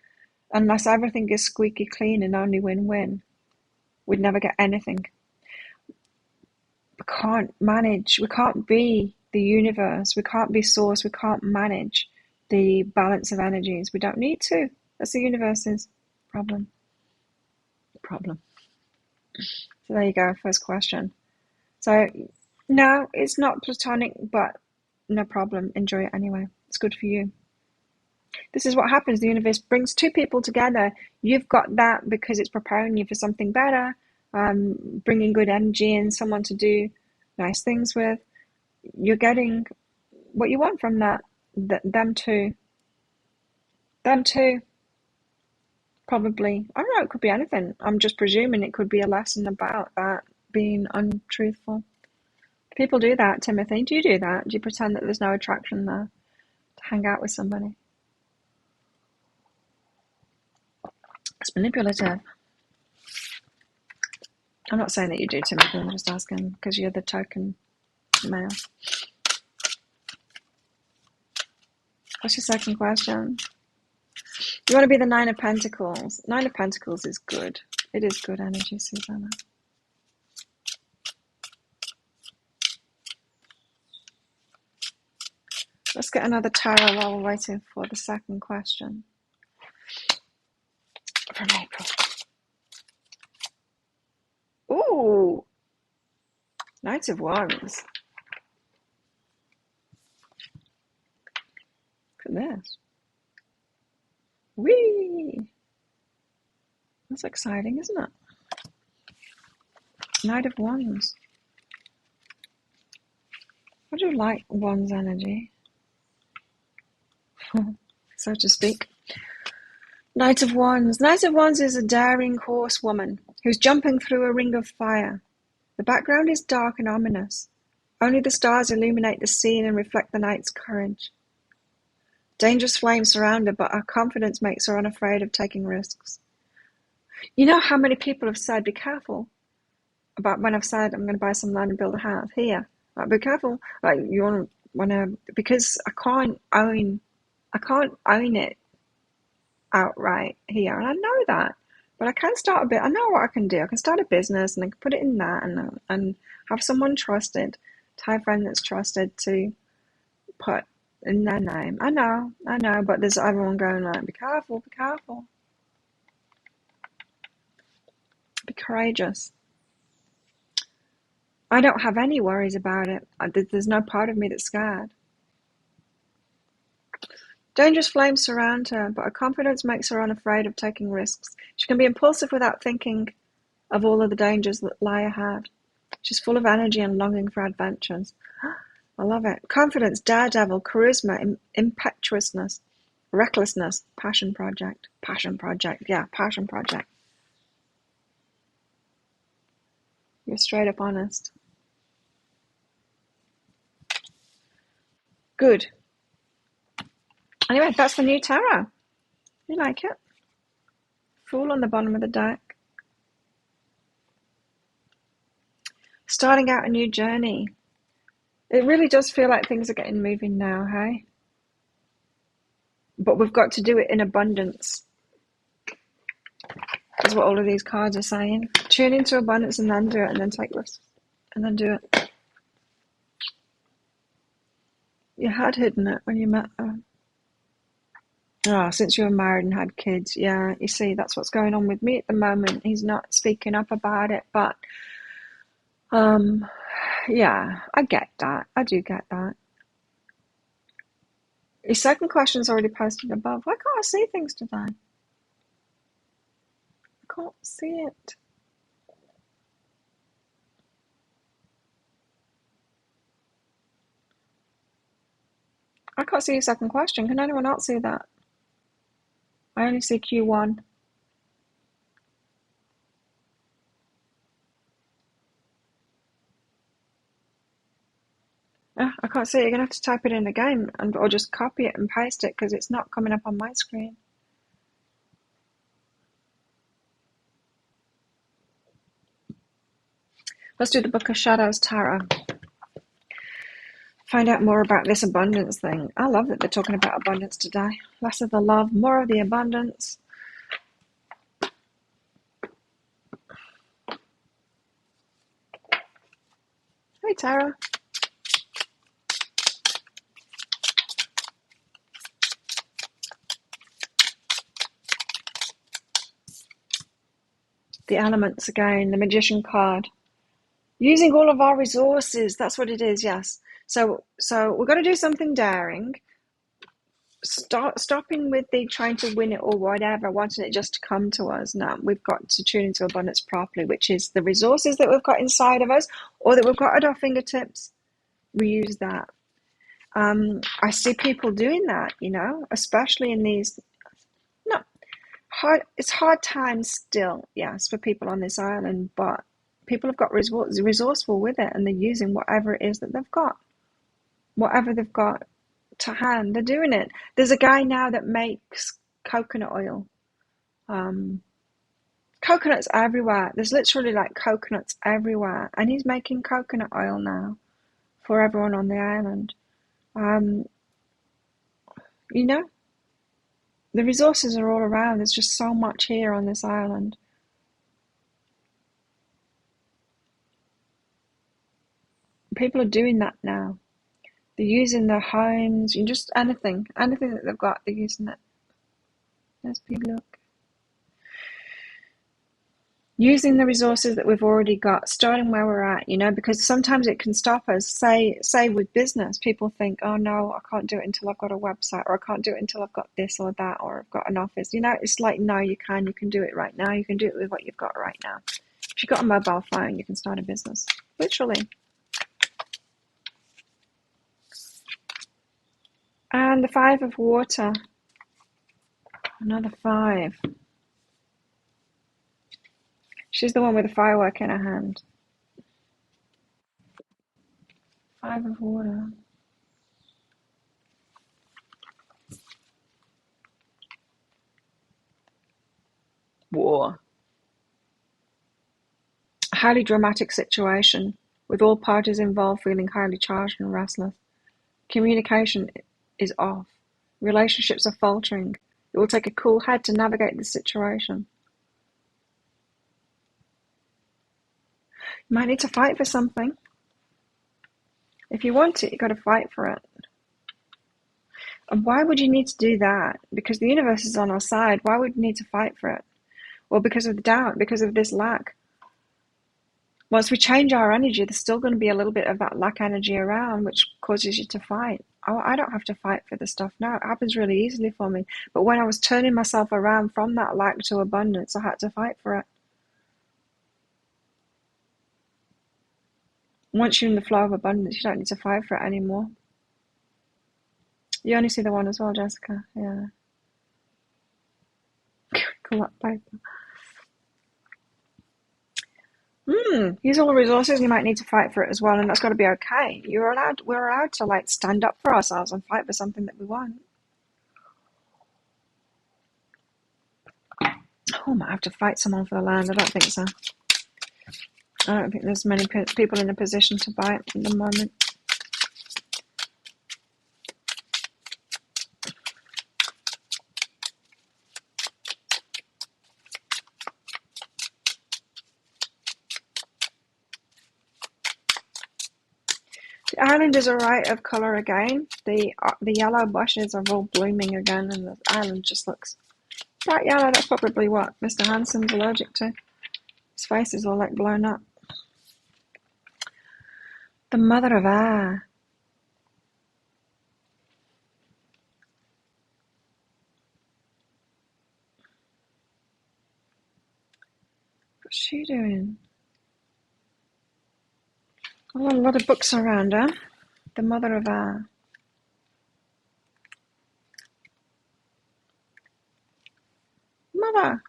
unless everything is squeaky clean and only win-win, we'd never get anything. We can't manage. We can't be the universe. We can't be source. We can't manage the balance of energies. We don't need to. That's the universe's problem. So there you go. First question. So no, it's not platonic, but no problem. Enjoy it anyway. It's good for you. This is what happens. The universe brings two people together. You've got that because it's preparing you for something better, bringing good energy and someone to do nice things with. You're getting what you want from that. Them too. Probably. I don't know. It could be anything. I'm just presuming it could be a lesson about that being untruthful. People do that, Timothy. Do you do that? Do you pretend that there's no attraction there to hang out with somebody? It's manipulative. I'm not saying that you do, Timothy. I'm just asking because you're the token male. What's your second question? You want to be the Nine of Pentacles. Nine of Pentacles is good. It is good energy, Susanna. Let's get another tarot while we're waiting for the second question from April. Ooh! Knight of Wands. Look at this. Whee! That's exciting, isn't it? Knight of Wands. I do like Wands energy, so to speak. Knight of Wands. Knight of Wands is a daring horsewoman who's jumping through a ring of fire. The background is dark and ominous. Only the stars illuminate the scene and reflect the knight's courage. Dangerous flames surround her, but her confidence makes her unafraid of taking risks. You know how many people have said, be careful, about when I've said I'm going to buy some land and build a house here. Like, be careful. Like, you want to, because I can't own it outright here, and I know that. But I can start a bit. I know what I can do. I can start a business, and I can put it in that, and have someone trusted, Thai friend that's trusted to put in their name. I know. But there's everyone going like, be careful, be courageous. I don't have any worries about it. There's no part of me that's scared. Dangerous flames surround her, but her confidence makes her unafraid of taking risks. She can be impulsive without thinking of all of the dangers that lie ahead. She's full of energy and longing for adventures. I love it. Confidence, daredevil, charisma, impetuousness, recklessness, passion project. Yeah, passion project. You're straight up honest. Good. Anyway, that's the new tarot. You like it? Fool on the bottom of the deck. Starting out a new journey. It really does feel like things are getting moving now, hey? But we've got to do it in abundance. Is what all of these cards are saying. Tune into abundance and then do it, and then take risks. And then do it. You had hidden it when you met her. Since you were married and had kids, yeah, you see, that's what's going on with me at the moment. He's not speaking up about it, but yeah, I get that. I do get that. Your second question's already posted above. Why can't I see things today? I can't see it. I can't see your second question. Can anyone else see that? I only see Q1. can't see it. You're going to have to type it in again or just copy it and paste it because it's not coming up on my screen. Let's do the Book of Shadows Tarot. Find out more about this abundance thing. I love that they're talking about abundance today. Less of the love, more of the abundance. Hey, Tara. The elements again, the Magician card. Using all of our resources, that's what it is, yes. So we're going to do something daring. Stopping with the trying to win it or whatever, wanting it just to come to us. Now we've got to tune into abundance properly, which is the resources that we've got inside of us or that we've got at our fingertips. We use that. I see people doing that, especially in these it's hard times still, yes, for people on this island, but people have got resourceful with it, and they're using whatever it is that they've got. Whatever they've got to hand, they're doing it. There's a guy now that makes coconut oil. Coconuts everywhere. There's literally like coconuts everywhere, and he's making coconut oil now for everyone on the island. The resources are all around. There's just so much here on this island. People are doing that now. They're using their homes, just anything that they've got, they're using it. There's people, look. Using the resources that we've already got, starting where we're at, because sometimes it can stop us. Say with business, people think, oh no, I can't do it until I've got a website, or I can't do it until I've got this or that, or I've got an office. It's like, no, you can do it right now. You can do it with what you've got right now. If you've got a mobile phone, you can start a business, literally. And the 5 of water, another 5. She's the one with the firework in her hand. 5 of water. War. A highly dramatic situation, with all parties involved feeling highly charged and restless. Communication is off. Relationships are faltering. It will take a cool head to navigate this situation. You might need to fight for something. If you want it, you've got to fight for it. And why would you need to do that? Because the universe is on our side. Why would you need to fight for it? Well, because of the doubt, because of this lack. Once we change our energy, there's still going to be a little bit of that lack energy around, which causes you to fight. Oh, I don't have to fight for the stuff now. It happens really easily for me. But when I was turning myself around from that lack to abundance, I had to fight for it. Once you're in the flow of abundance, you don't need to fight for it anymore. You only see the one as well, Jessica. Yeah. Collect paper. Use all the resources. You might need to fight for it as well, and that's got to be okay. We're allowed to stand up for ourselves and fight for something that we want. Oh, I might have to fight someone for the land. I don't think so. I don't think there's many people in a position to buy it at the moment. The island is a riot of colour again. The yellow bushes are all blooming again, and the island just looks bright yellow. That's probably what Mr. Hansen's allergic to. His face is all blown up. The mother of air. What's she doing? A lot of books around her. The mother of air. Mother.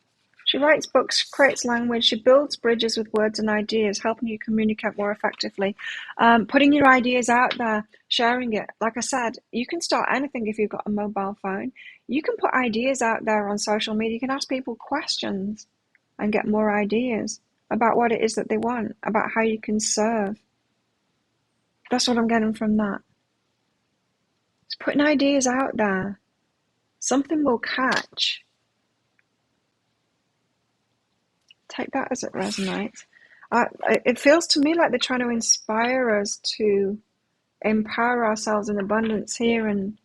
She writes books, creates language, she builds bridges with words and ideas, helping you communicate more effectively. Putting your ideas out there, sharing it. Like I said, you can start anything if you've got a mobile phone. You can put ideas out there on social media. You can ask people questions and get more ideas about what it is that they want, about how you can serve. That's what I'm getting from that. Just putting ideas out there. Something will catch. Take that as it resonates. It feels to me like they're trying to inspire us to empower ourselves in abundance here and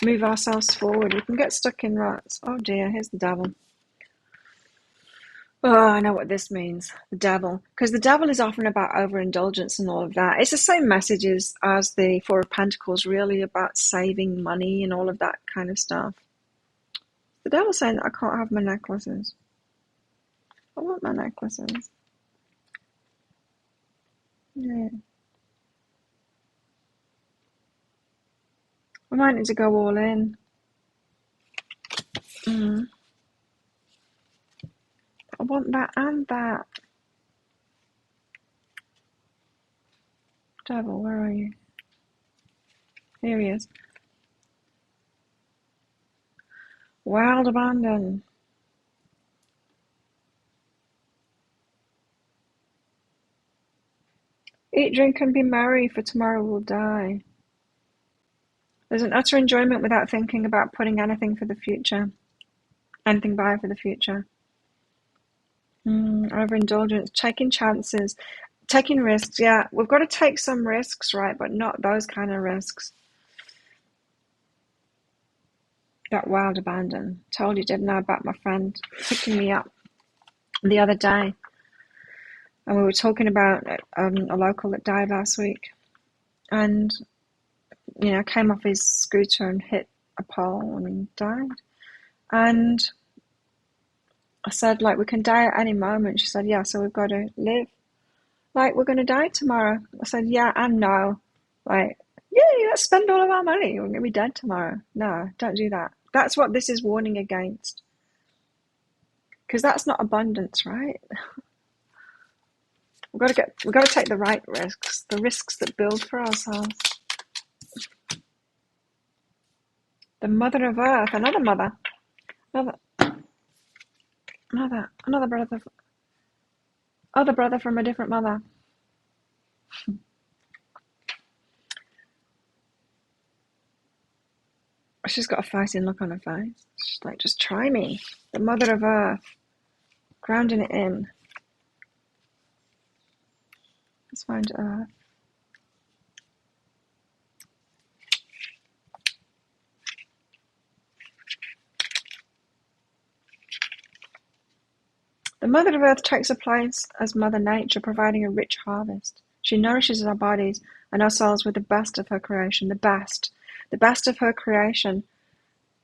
move ourselves forward. We can get stuck in ruts. Oh dear, here's the devil. Oh, I know what this means. The devil. Because the devil is often about overindulgence and all of that. It's the same messages as the Four of Pentacles, really, about saving money and all of that kind of stuff. The devil's saying that I can't have my necklaces. I want my necklaces. Yeah. I might need to go all in. I want that and that. Devil, where are you? Here he is. Wild abandon. Eat, drink, and be merry, for tomorrow will die. There's an utter enjoyment without thinking about putting anything for the future. Anything by for the future. Overindulgence, taking chances, taking risks. Yeah, we've got to take some risks, right? But not those kind of risks. That wild abandon. Told you, didn't I, about my friend picking me up the other day. And we were talking about a local that died last week. And, you know, came off his scooter and hit a pole and died. And I said, like, we can die at any moment. She said, yeah, so we've got to live. Like, we're going to die tomorrow. I said, yeah, and no. Like, yeah, let's spend all of our money. We're going to be dead tomorrow. No, don't do that. That's what this is warning against. Because that's not abundance, right? We've got to take the right risks, the risks that build for ourselves. The Mother of Earth, another mother, another brother, other brother from a different mother. She's got a fighting look on her face. She's like, just try me. The Mother of Earth, grounding it in. Let's find Earth. The Mother of Earth takes her place as Mother Nature, providing a rich harvest. She nourishes our bodies and our souls with the best of her creation, the best of her creation.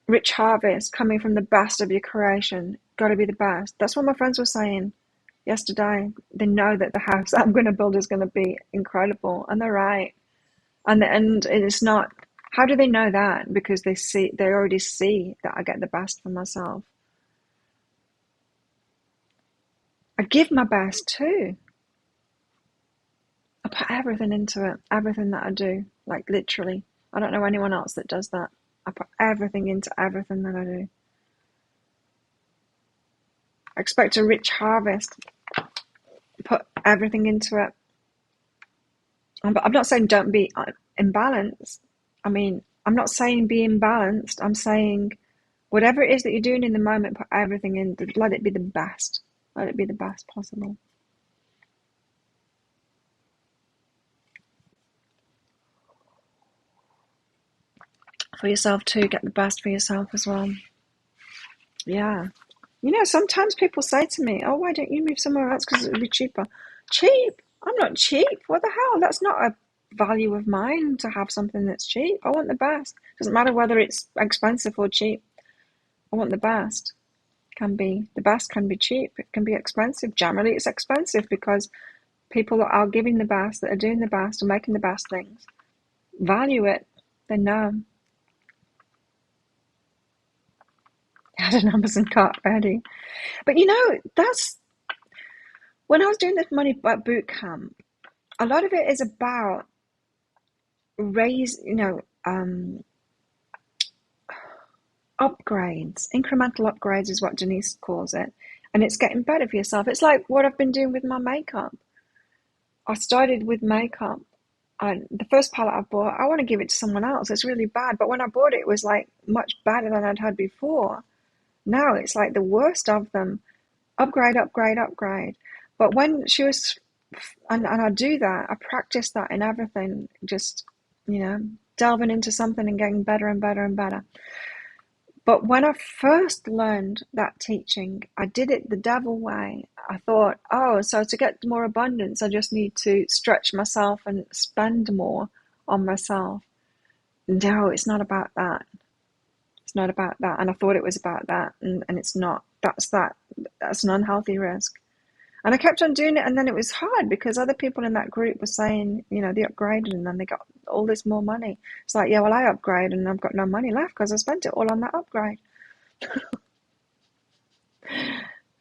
Rich harvest coming from the best of your creation. Got to be the best. That's what my friends were saying yesterday. They know that the house I'm going to build is going to be incredible, and they're right. And it's not. How do they know that? Because they already see that I get the best for myself. I give my best too. I put everything into it, everything that I do, like literally. I don't know anyone else that does that. I put everything into everything that I do. I expect a rich harvest. Put everything into it. I'm not saying don't be imbalanced. I mean, I'm not saying be imbalanced. I'm saying whatever it is that you're doing in the moment, put everything in. Let it be the best. Let it be the best possible. For yourself too. Get the best for yourself as well. Yeah. You know, sometimes people say to me, oh, why don't you move somewhere else because it would be cheaper? Cheap? I'm not cheap. What the hell? That's not a value of mine to have something that's cheap. I want the best. Doesn't matter whether it's expensive or cheap. I want the best. The best can be cheap. It can be expensive. Generally, it's expensive because people that are giving the best, that are doing the best, and making the best things, value it. They know. I had an Amazon cart ready. But you know, that's when I was doing this money boot camp, a lot of it is about raise, upgrades. Incremental upgrades is what Denise calls it. And it's getting better for yourself. It's like what I've been doing with my makeup. I started with makeup. And the first palette I bought, I want to give it to someone else. It's really bad. But when I bought it, it was like much better than I'd had before. Now it's like the worst of them. Upgrade, upgrade, upgrade. But when she was, and I do that, I practice that in everything, just, delving into something and getting better and better and better. But when I first learned that teaching, I did it the devil way. I thought, oh, so to get more abundance, I just need to stretch myself and spend more on myself. No, it's not about that. It's not about that. And I thought it was about that, and it's not. That's an unhealthy risk. And I kept on doing it, and then it was hard because other people in that group were saying, they upgraded and then they got all this more money. It's like, yeah, well, I upgraded and I've got no money left because I spent it all on that upgrade.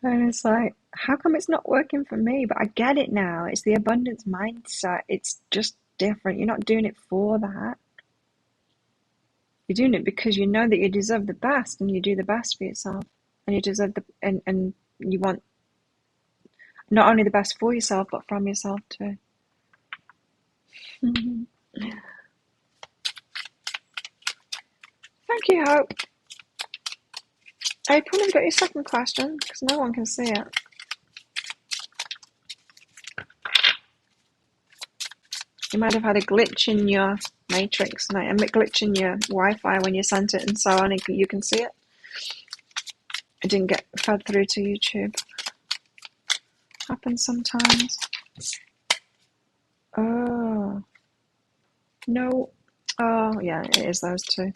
And it's like, how come it's not working for me? But I get it now. It's the abundance mindset. It's just different. You're not doing it for that. You're doing it because you know that you deserve the best and you do the best for yourself. And you deserve and you want not only the best for yourself, but from yourself too. Thank you, Hope. April, have you got your second question? Because no one can see it. You might have had a glitch in your matrix, a glitch in your Wi-Fi when you sent it and so on, you can see it. It didn't get fed through to YouTube. Happens sometimes. Oh. No. Oh, yeah, it is those two.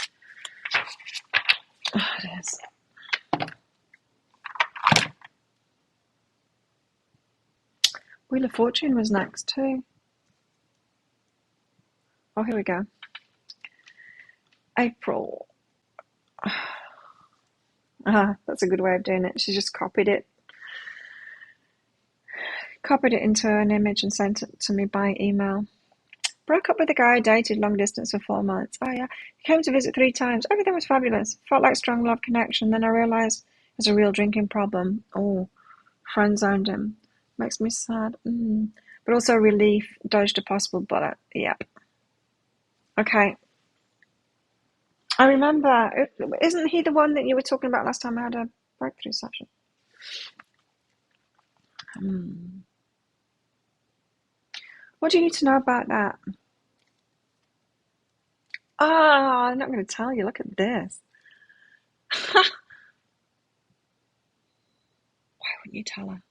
Oh, it is. Wheel of Fortune was next too. Oh, here we go. April. That's a good way of doing it. She just copied it into an image and sent it to me by email. Broke up with a guy I dated long distance for 4 months. Oh yeah. He came to visit 3 times. Everything was fabulous. Felt like strong love connection. Then I realized there's a real drinking problem. Oh, friend zoned him. Makes me sad. But also relief. Dodged a possible bullet. Yep. Okay. I remember. Isn't he the one that you were talking about last time I had a breakthrough session? What do you need to know about that? I'm not going to tell you. Look at this. Why wouldn't you tell her?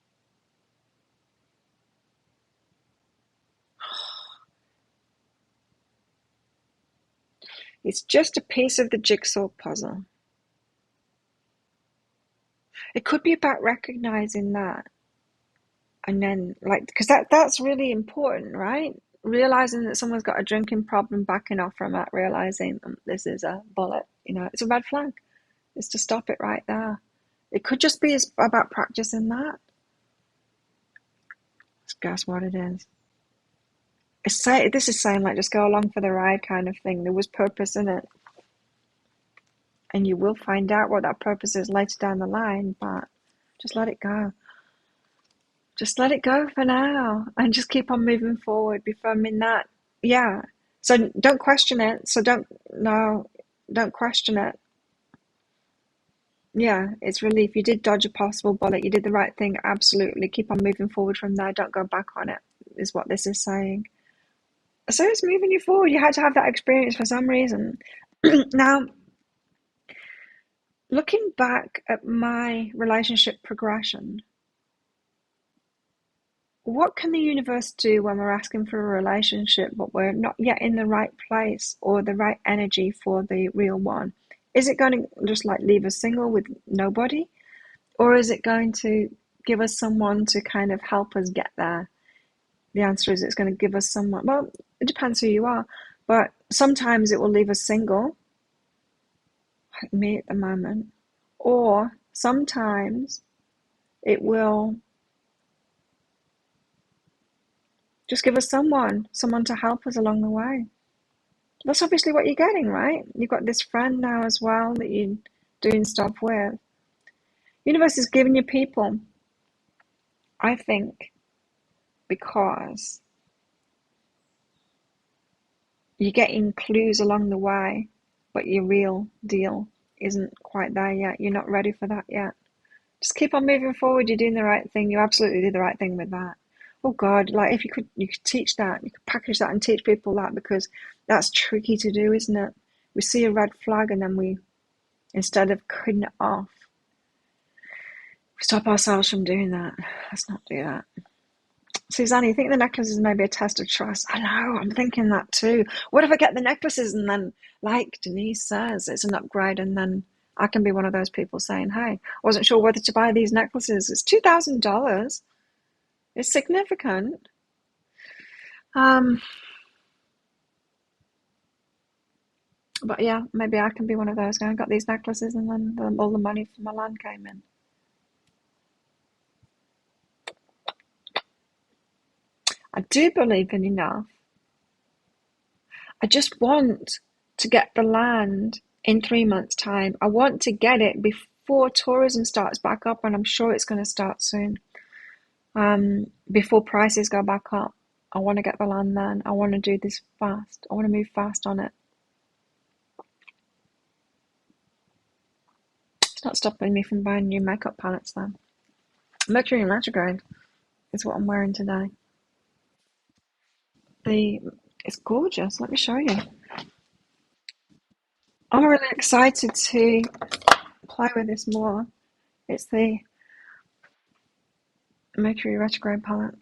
It's just a piece of the jigsaw puzzle. It could be about recognizing that. And then, because that's really important, right? Realizing that someone's got a drinking problem, backing off from that, realizing this is a bullet, it's a red flag. It's to stop it right there. It could just be about practicing that. Let's guess what it is. This is saying just go along for the ride kind of thing. There was purpose in it. And you will find out what that purpose is later down the line, but just let it go. Just let it go for now and just keep on moving forward. Be firm in that. Yeah. So don't question it. Don't question it. Yeah, it's relief. You did dodge a possible bullet. You did the right thing. Absolutely. Keep on moving forward from there. Don't go back on it, is what this is saying. So it's moving you forward. You had to have that experience for some reason. Now, looking back at my relationship progression, what can the universe do when we're asking for a relationship but we're not yet in the right place or the right energy for the real one? Is it going to just leave us single with nobody? Or is it going to give us someone to kind of help us get there? The answer is it's going to give us someone. Well, it depends who you are. But sometimes it will leave us single, like me at the moment. Or sometimes it will just give us someone to help us along the way. That's obviously what you're getting, right? You've got this friend now as well that you're doing stuff with. Universe is giving you people, I think, because you're getting clues along the way, but your real deal isn't quite there yet. You're not ready for that yet. Just keep on moving forward. You're doing the right thing. You absolutely did the right thing with that. Oh God, like if you could teach that. You could package that and teach people that, because that's tricky to do, isn't it? We see a red flag and then we, instead of cutting it off, we stop ourselves from doing that. Let's not do that. Susanna, you think the necklaces may be a test of trust? I know, I'm thinking that too. What if I get the necklaces and then, like Denise says, it's an upgrade, and then I can be one of those people saying, hey, I wasn't sure whether to buy these necklaces. It's $2,000. It's significant. But yeah, maybe I can be one of those. I got these necklaces and then all the money from my land came in. I do believe in enough. I just want to get the land in 3 months' time. I want to get it before tourism starts back up, and I'm sure it's going to start soon. Before prices go back up. I want to get the land then. I want to do this fast. I want to move fast on it. It's not stopping me from buying new makeup palettes then. Mercury in retrograde is what I'm wearing today. It's gorgeous. Let me show you. I'm really excited to play with this more. It's the Mercury retrograde palette.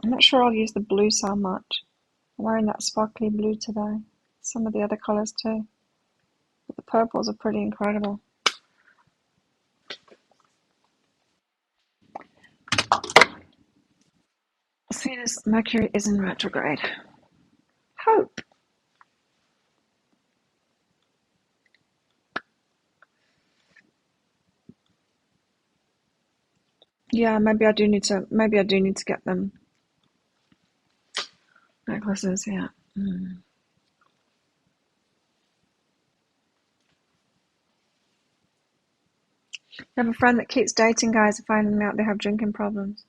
I'm not sure I'll use the blue so much. I'm wearing that sparkly blue today. Some of the other colours too. But the purples are pretty incredible. Seeing as Mercury is in retrograde. Hope. Yeah, maybe I do need to get them necklaces, yeah. I have a friend that keeps dating guys and finding out they have drinking problems.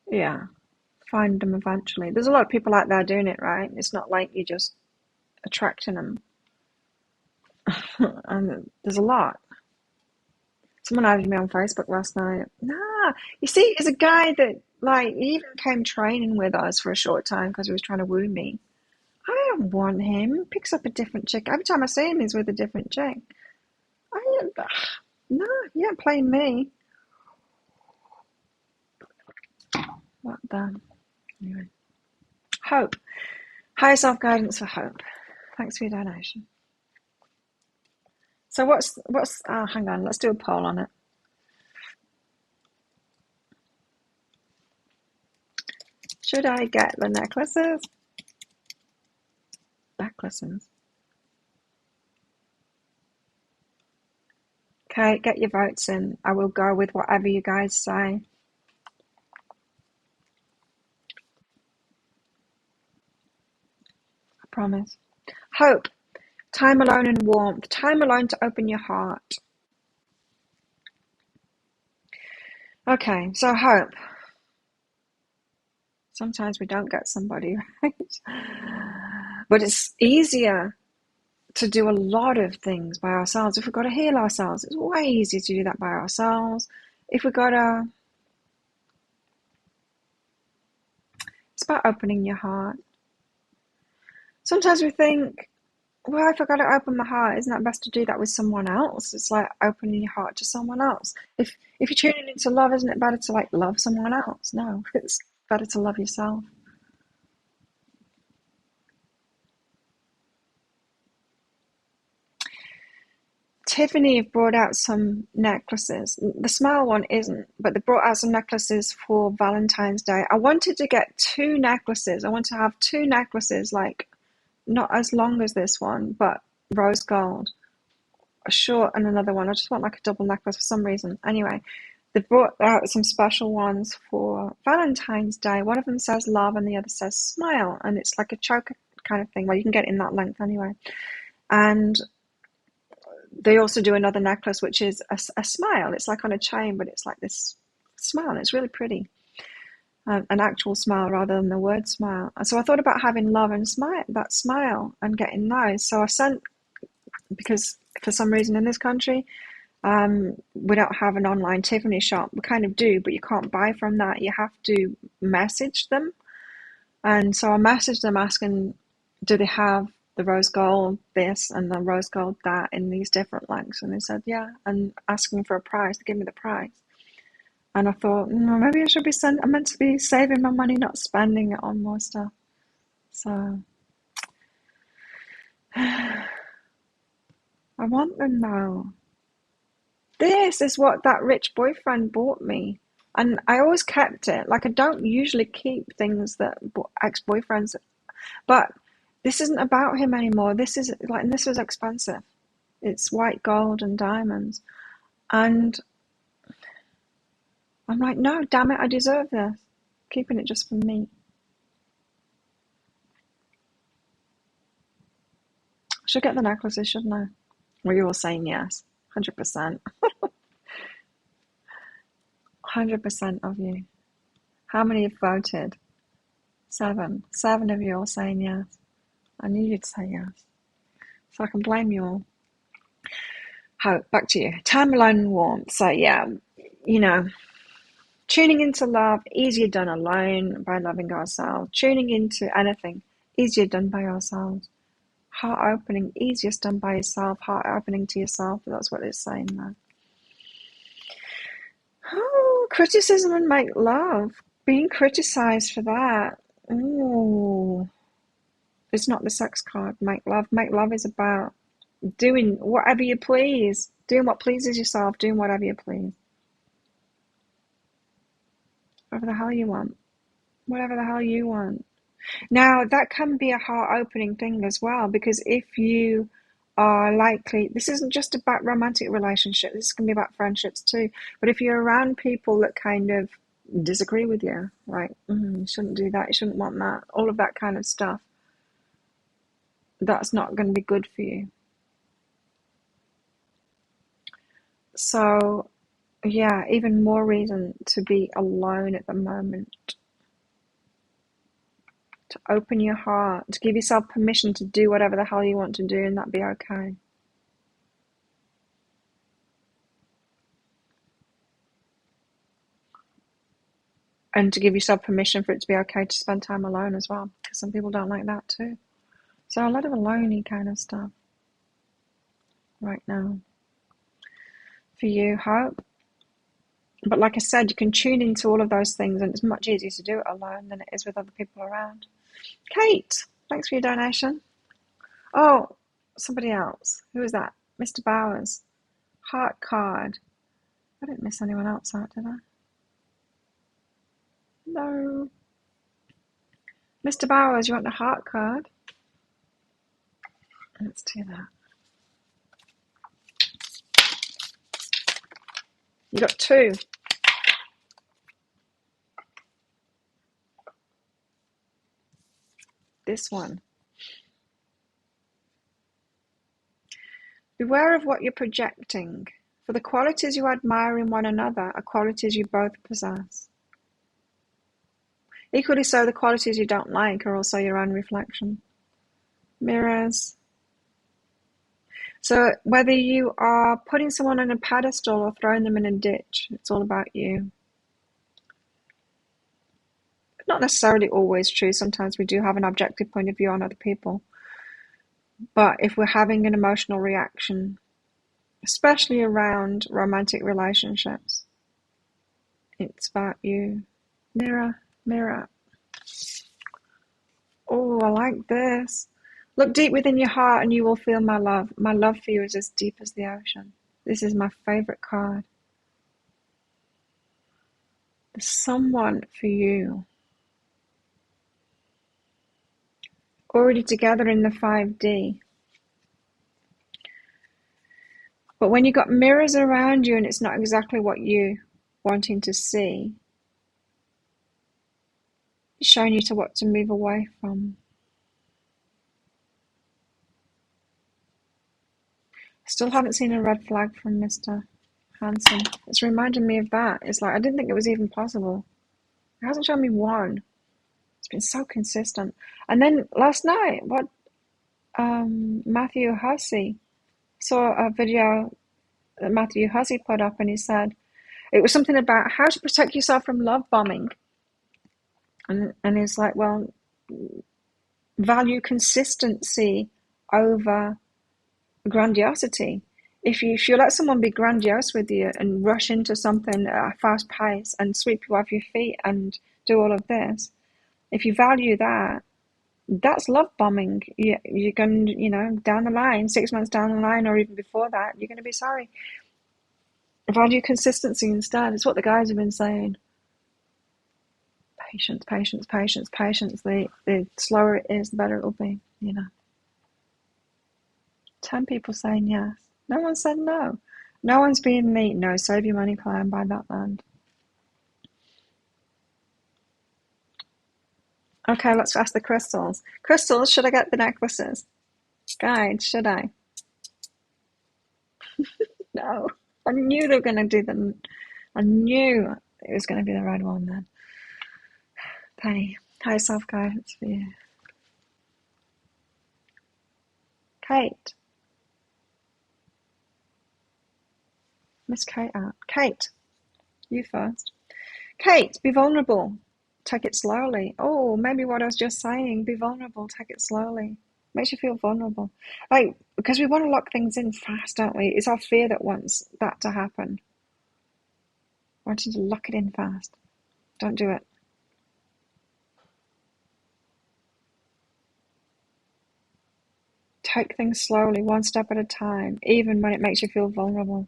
Yeah, find them eventually. There's a lot of people out there doing it, right? It's not like you're just attracting them. And there's a lot. Someone added me on Facebook last night. Nah, you see, it's a guy that, like, he even came training with us for a short time because he was trying to woo me. I don't want him. He picks up a different chick. Every time I see him, he's with a different chick. No, you don't play me. What the? Anyway. Hope. Higher self-guidance for hope. Thanks for your donation. So hang on, let's do a poll on it. Should I get the necklaces? Necklaces. Okay, get your votes in. I will go with whatever you guys say. I promise. Hope. Time alone and warmth. Time alone to open your heart. Okay, so hope. Sometimes we don't get somebody, right? But it's easier to do a lot of things by ourselves. If we've got to heal ourselves, it's way easier to do that by ourselves. If we've got to... It's about opening your heart. Sometimes we think, well, if I've got to open my heart, isn't that best to do that with someone else? It's like opening your heart to someone else. If you're tuning into love, isn't it better to like love someone else? No, it's better to love yourself. Tiffany have brought out some necklaces. The small one isn't, but they brought out some necklaces for Valentine's Day. I wanted to get 2 necklaces. I want to have 2 necklaces like not as long as this one, but rose gold. A short and another one. I just want like a double necklace for some reason. Anyway, they brought out some special ones for Valentine's Day. One of them says love and the other says smile. And it's like a choker kind of thing. Well, you can get it in that length anyway. And they also do another necklace, which is a smile. It's like on a chain, but it's like this smile. And it's really pretty. An actual smile rather than the word smile. So I thought about having love and smile, that smile, and getting those. So I sent, because for some reason in this country, we don't have an online Tiffany shop. We kind of do, but you can't buy from that. You have to message them. And so I messaged them asking, do they have the rose gold this and the rose gold that in these different lengths? And they said, yeah, and asking for a price. They gave me the price. And I thought, no, maybe I should be I'm meant to be saving my money, not spending it on more stuff. So I want them now. This is what that rich boyfriend bought me. And I always kept it. Like, I don't usually keep things that ex-boyfriends, but this isn't about him anymore. This is like, and this was expensive. It's white gold and diamonds. And I'm like, no, damn it, I deserve this. Keeping it just for me. I should get the necklaces, shouldn't I? Well, you're all saying yes. 100%. 100% of you. How many have voted? 7. 7 of you all saying yes. I knew you'd say yes. So I can blame you all. Back to you. Time alone and warmth. So yeah, tuning into love, easier done alone by loving ourselves. Tuning into anything, easier done by ourselves. Heart opening, easiest done by yourself. Heart opening to yourself. That's what it's saying there. Oh, criticism and make love. Being criticized for that. Ooh. It's not the sex card. Make love. Make love is about doing whatever you please. Doing what pleases yourself. Doing whatever you please. Whatever the hell you want. Whatever the hell you want. Now, that can be a heart-opening thing as well, because if you are likely, this isn't just about romantic relationships, this can be about friendships too, but if you're around people that kind of disagree with you, like, you shouldn't do that, you shouldn't want that, all of that kind of stuff, that's not going to be good for you. So, yeah, even more reason to be alone at the moment. To open your heart, to give yourself permission to do whatever the hell you want to do, and that be okay. And to give yourself permission for it to be okay to spend time alone as well, because some people don't like that too. So a lot of aloney kind of stuff right now for you, Hope. But like I said, you can tune into all of those things, and it's much easier to do it alone than it is with other people around. Kate, thanks for your donation. Oh, somebody else. Who was that? Mr. Bowers. Heart card. I didn't miss anyone else out, did I? No. Mr. Bowers, you want a heart card? Let's do that. You got 2. This one. Beware of what you're projecting, for the qualities you admire in one another are qualities you both possess. Equally so, the qualities you don't like are also your own reflection. Mirrors. So whether you are putting someone on a pedestal or throwing them in a ditch, it's all about you. Not necessarily always true. Sometimes we do have an objective point of view on other people. But if we're having an emotional reaction, especially around romantic relationships, it's about you. Mirror, mirror. Oh, I like this. Look deep within your heart and you will feel my love. My love for you is as deep as the ocean. This is my favorite card. There's someone for you. already together in the 5D. But when you've got mirrors around you and it's not exactly what you're wanting to see, it's showing you to what to move away from. Still haven't seen a red flag from Mr. Hanson. It's reminding me of that. It's like, I didn't think it was even possible. It hasn't shown me one. It's been so consistent. And then last night, Matthew Hussey saw a video that Matthew Hussey put up, and he said it was something about how to protect yourself from love bombing. And he's like, well, value consistency over grandiosity. If you let someone be grandiose with you and rush into something at a fast pace and sweep you off your feet and do all of this, if you value that, that's love bombing. You're going to, down the line, 6 months down the line, or even before that, you're going to be sorry. Value consistency instead. It's what the guys have been saying. Patience, patience, patience, patience. The slower it is, the better it will be, 10 people saying yes. No one said no. No one's being the no, save your money clan, buy that land. Okay, let's ask the crystals. Crystals, should I get the necklaces? Guides, should I? No. I knew they were going to do them. I knew it was going to be the right one then. Penny, high self-guidance for you. Kate. Miss Kate out. Kate, you first. Kate, be vulnerable. Take it slowly. Oh, maybe what I was just saying. Be vulnerable. Take it slowly. Makes you feel vulnerable. Because we want to lock things in fast, don't we? It's our fear that wants that to happen. Wanting to lock it in fast. Don't do it. Take things slowly, one step at a time, even when it makes you feel vulnerable.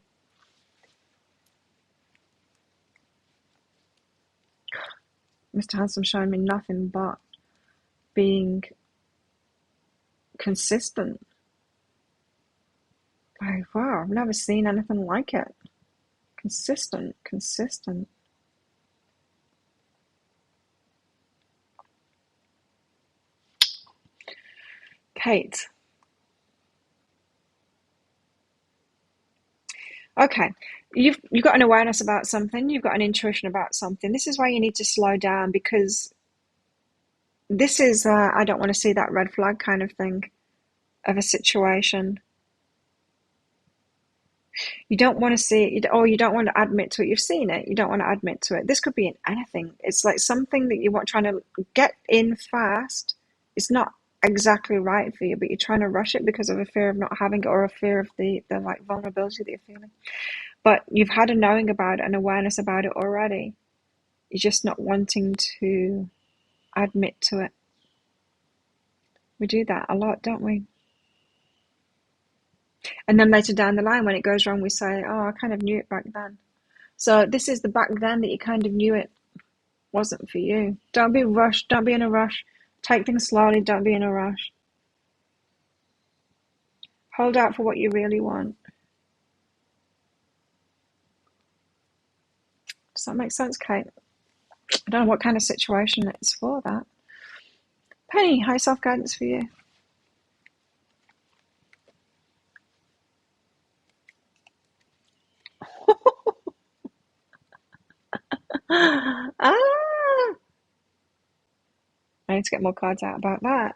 Mr. Handsome showing me nothing but being consistent. Like, wow, I've never seen anything like it. Consistent, consistent. Kate. Okay, you've got an awareness about something, you've got an intuition about something. This is why you need to slow down, because this is I don't want to see that red flag kind of thing of a situation. You don't want to see it, or you don't want to admit to it. You've seen it, you don't want to admit to it. This could be in anything. It's like something that you want trying to get in fast. It's not exactly right for you, but you're trying to rush it because of a fear of not having it, or a fear of the like vulnerability that you're feeling. But you've had a knowing about it, an awareness about it already. You're just not wanting to admit to it. We do that a lot, don't we? And then later down the line, when it goes wrong, we say, oh, I kind of knew it back then. So this is the back then that you kind of knew it wasn't for you. Don't be rushed. Don't be in a rush. Take things slowly. Don't be in a rush. Hold out for what you really want. Does that make sense, Kate? I don't know what kind of situation it's for, that. Penny, high self-guidance for you. Ah! I need to get more cards out about that.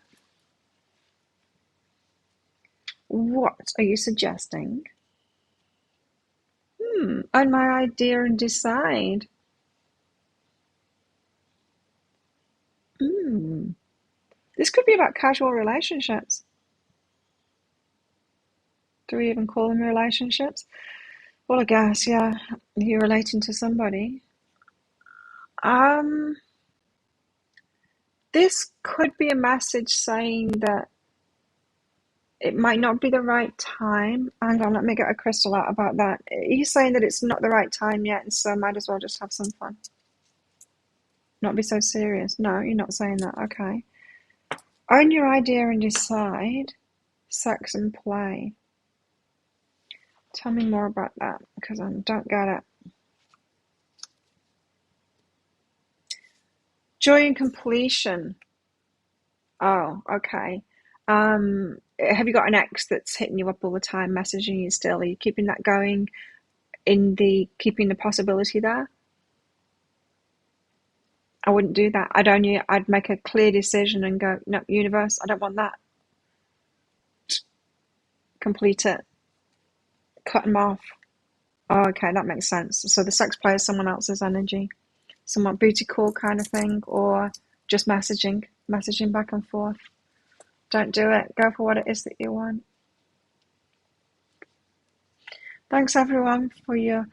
What are you suggesting? Own my idea and decide. This could be about casual relationships. Do we even call them relationships? Well, I guess, yeah. You're relating to somebody. This could be a message saying that it might not be the right time. Hang on, let me get a crystal out about that. He's saying that it's not the right time yet, and so might as well just have some fun. Not be so serious. No, you're not saying that. Okay. Own your idea and decide. Sex and play. Tell me more about that, because I don't get it. Joy and completion. Oh, okay. Have you got an ex that's hitting you up all the time, messaging you still? Are you keeping that going keeping the possibility there? I wouldn't do that. I'd make a clear decision and go, no, universe, I don't want that. Complete it. Cut them off. Oh, okay, that makes sense. So the sex play is someone else's energy, somewhat booty call kind of thing, or just messaging back and forth. Don't do it. Go for what it is that you want. Thanks everyone for your...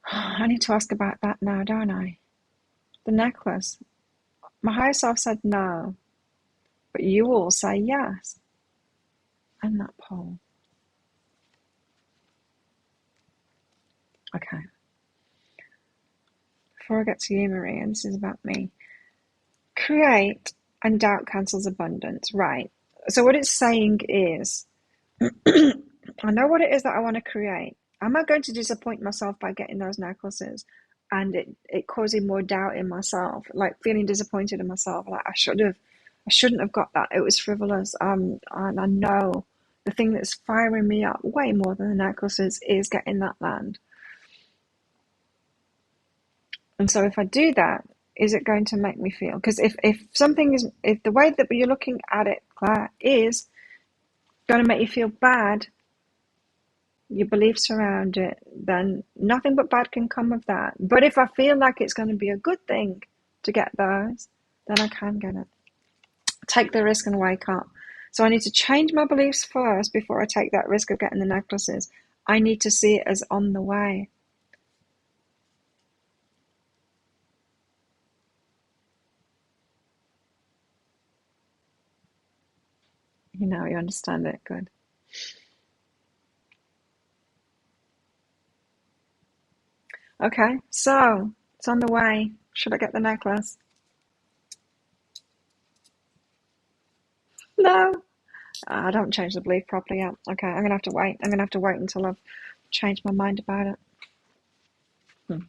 I need to ask about that now, don't I? The necklace. My higher self said no, but you all say yes. And that poll. Okay. Before I get to you, Marie, and this is about me. Create and doubt cancels abundance. Right. So what it's saying is, I know what it is that I want to create. Am I going to disappoint myself by getting those necklaces and it causing more doubt in myself, like feeling disappointed in myself, like I shouldn't have got that. It was frivolous. And I know the thing that's firing me up way more than the necklaces is getting that land. And so if I do that, is it going to make me feel? Because if the way that you're looking at it, Claire, is going to make you feel bad, your beliefs around it, then nothing but bad can come of that. But if I feel like it's going to be a good thing to get those, then I can get it. Take the risk and wake up. So I need to change my beliefs first before I take that risk of getting the necklaces. I need to see it as on the way. You understand it. Good. Okay, so it's on the way. Should I get the necklace? No. I don't change the belief properly yet. Okay, I'm going to have to wait. I'm going to have to wait until I've changed my mind about it.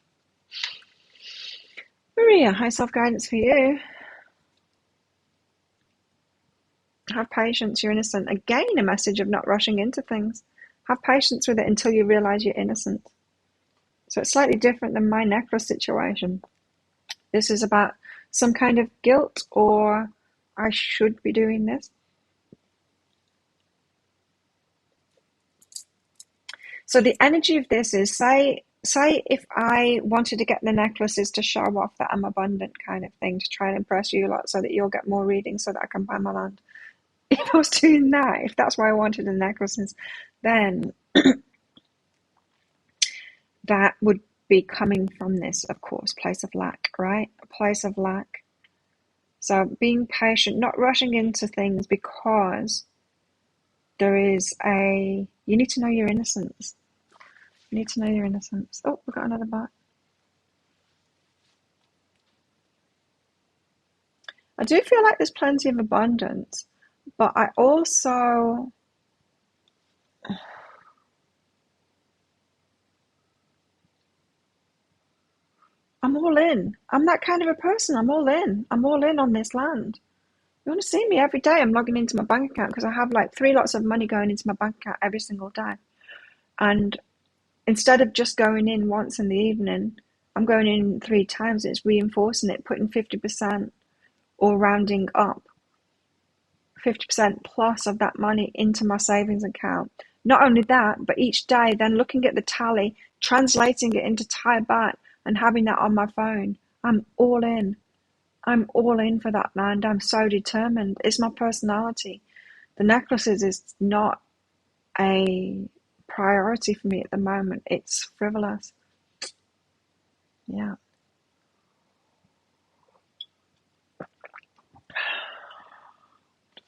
Maria, high self-guidance for you. Have patience, you're innocent. Again, a message of not rushing into things. Have patience with it until you realize you're innocent. So it's slightly different than my necklace situation. This is about some kind of guilt, or I should be doing this. So the energy of this is, say if I wanted to get the necklaces to show off that I'm abundant kind of thing, to try and impress you lot so that you'll get more readings so that I can buy my land. If I was doing that, if that's why I wanted the necklaces, then that would be coming from this, of course, place of lack, right? A place of lack. So being patient, not rushing into things, because you need to know your innocence. You need to know your innocence. Oh, we've got another bot. I do feel like there's plenty of abundance, but I'm all in. I'm that kind of a person. I'm all in. I'm all in on this land. You want to see me every day? I'm logging into my bank account because I have like 3 lots of money going into my bank account every single day. And instead of just going in once in the evening, I'm going in 3 times. It's reinforcing it, putting 50% or rounding up 50% plus of that money into my savings account. Not only that, but each day then looking at the tally, translating it into Thai baht and having that on my phone. I'm all in. I'm all in for that land. I'm so determined. It's my personality. The necklaces is not a priority for me at the moment. It's frivolous. Yeah.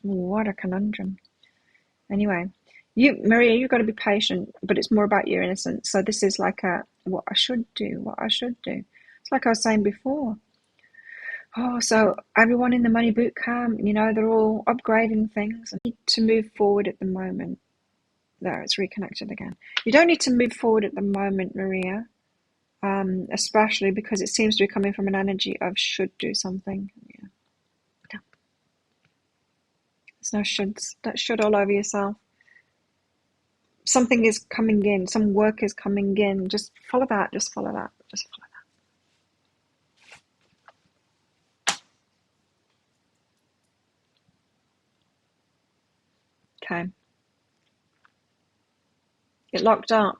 What a conundrum. Anyway, Maria, you've got to be patient, but it's more about your innocence. So this is like what I should do. It's like I was saying before. Oh, so everyone in the money boot camp, they're all upgrading things and need to move forward at the moment. There, it's reconnected again. You don't need to move forward at the moment, Maria, especially because it seems to be coming from an energy of should do something. Yeah. No. There's no shoulds. That should all over yourself. Something is coming in. Some work is coming in. Just follow that. Just follow that. Just follow that. Okay. It locked up.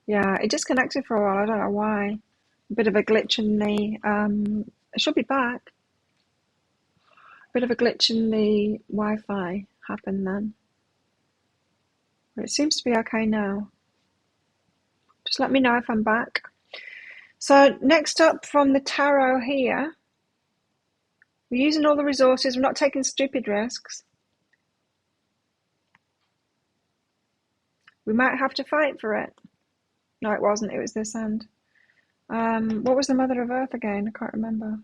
Yeah, it disconnected for a while. I don't know why. A bit of a glitch in the. It should be back. Bit of a glitch in the Wi-Fi happened then. But it seems to be okay now. Just let me know if I'm back. So next up from the tarot here, we're using all the resources. We're not taking stupid risks. We might have to fight for it. No, it wasn't. It was this end. What was the Mother of Earth again? I can't remember.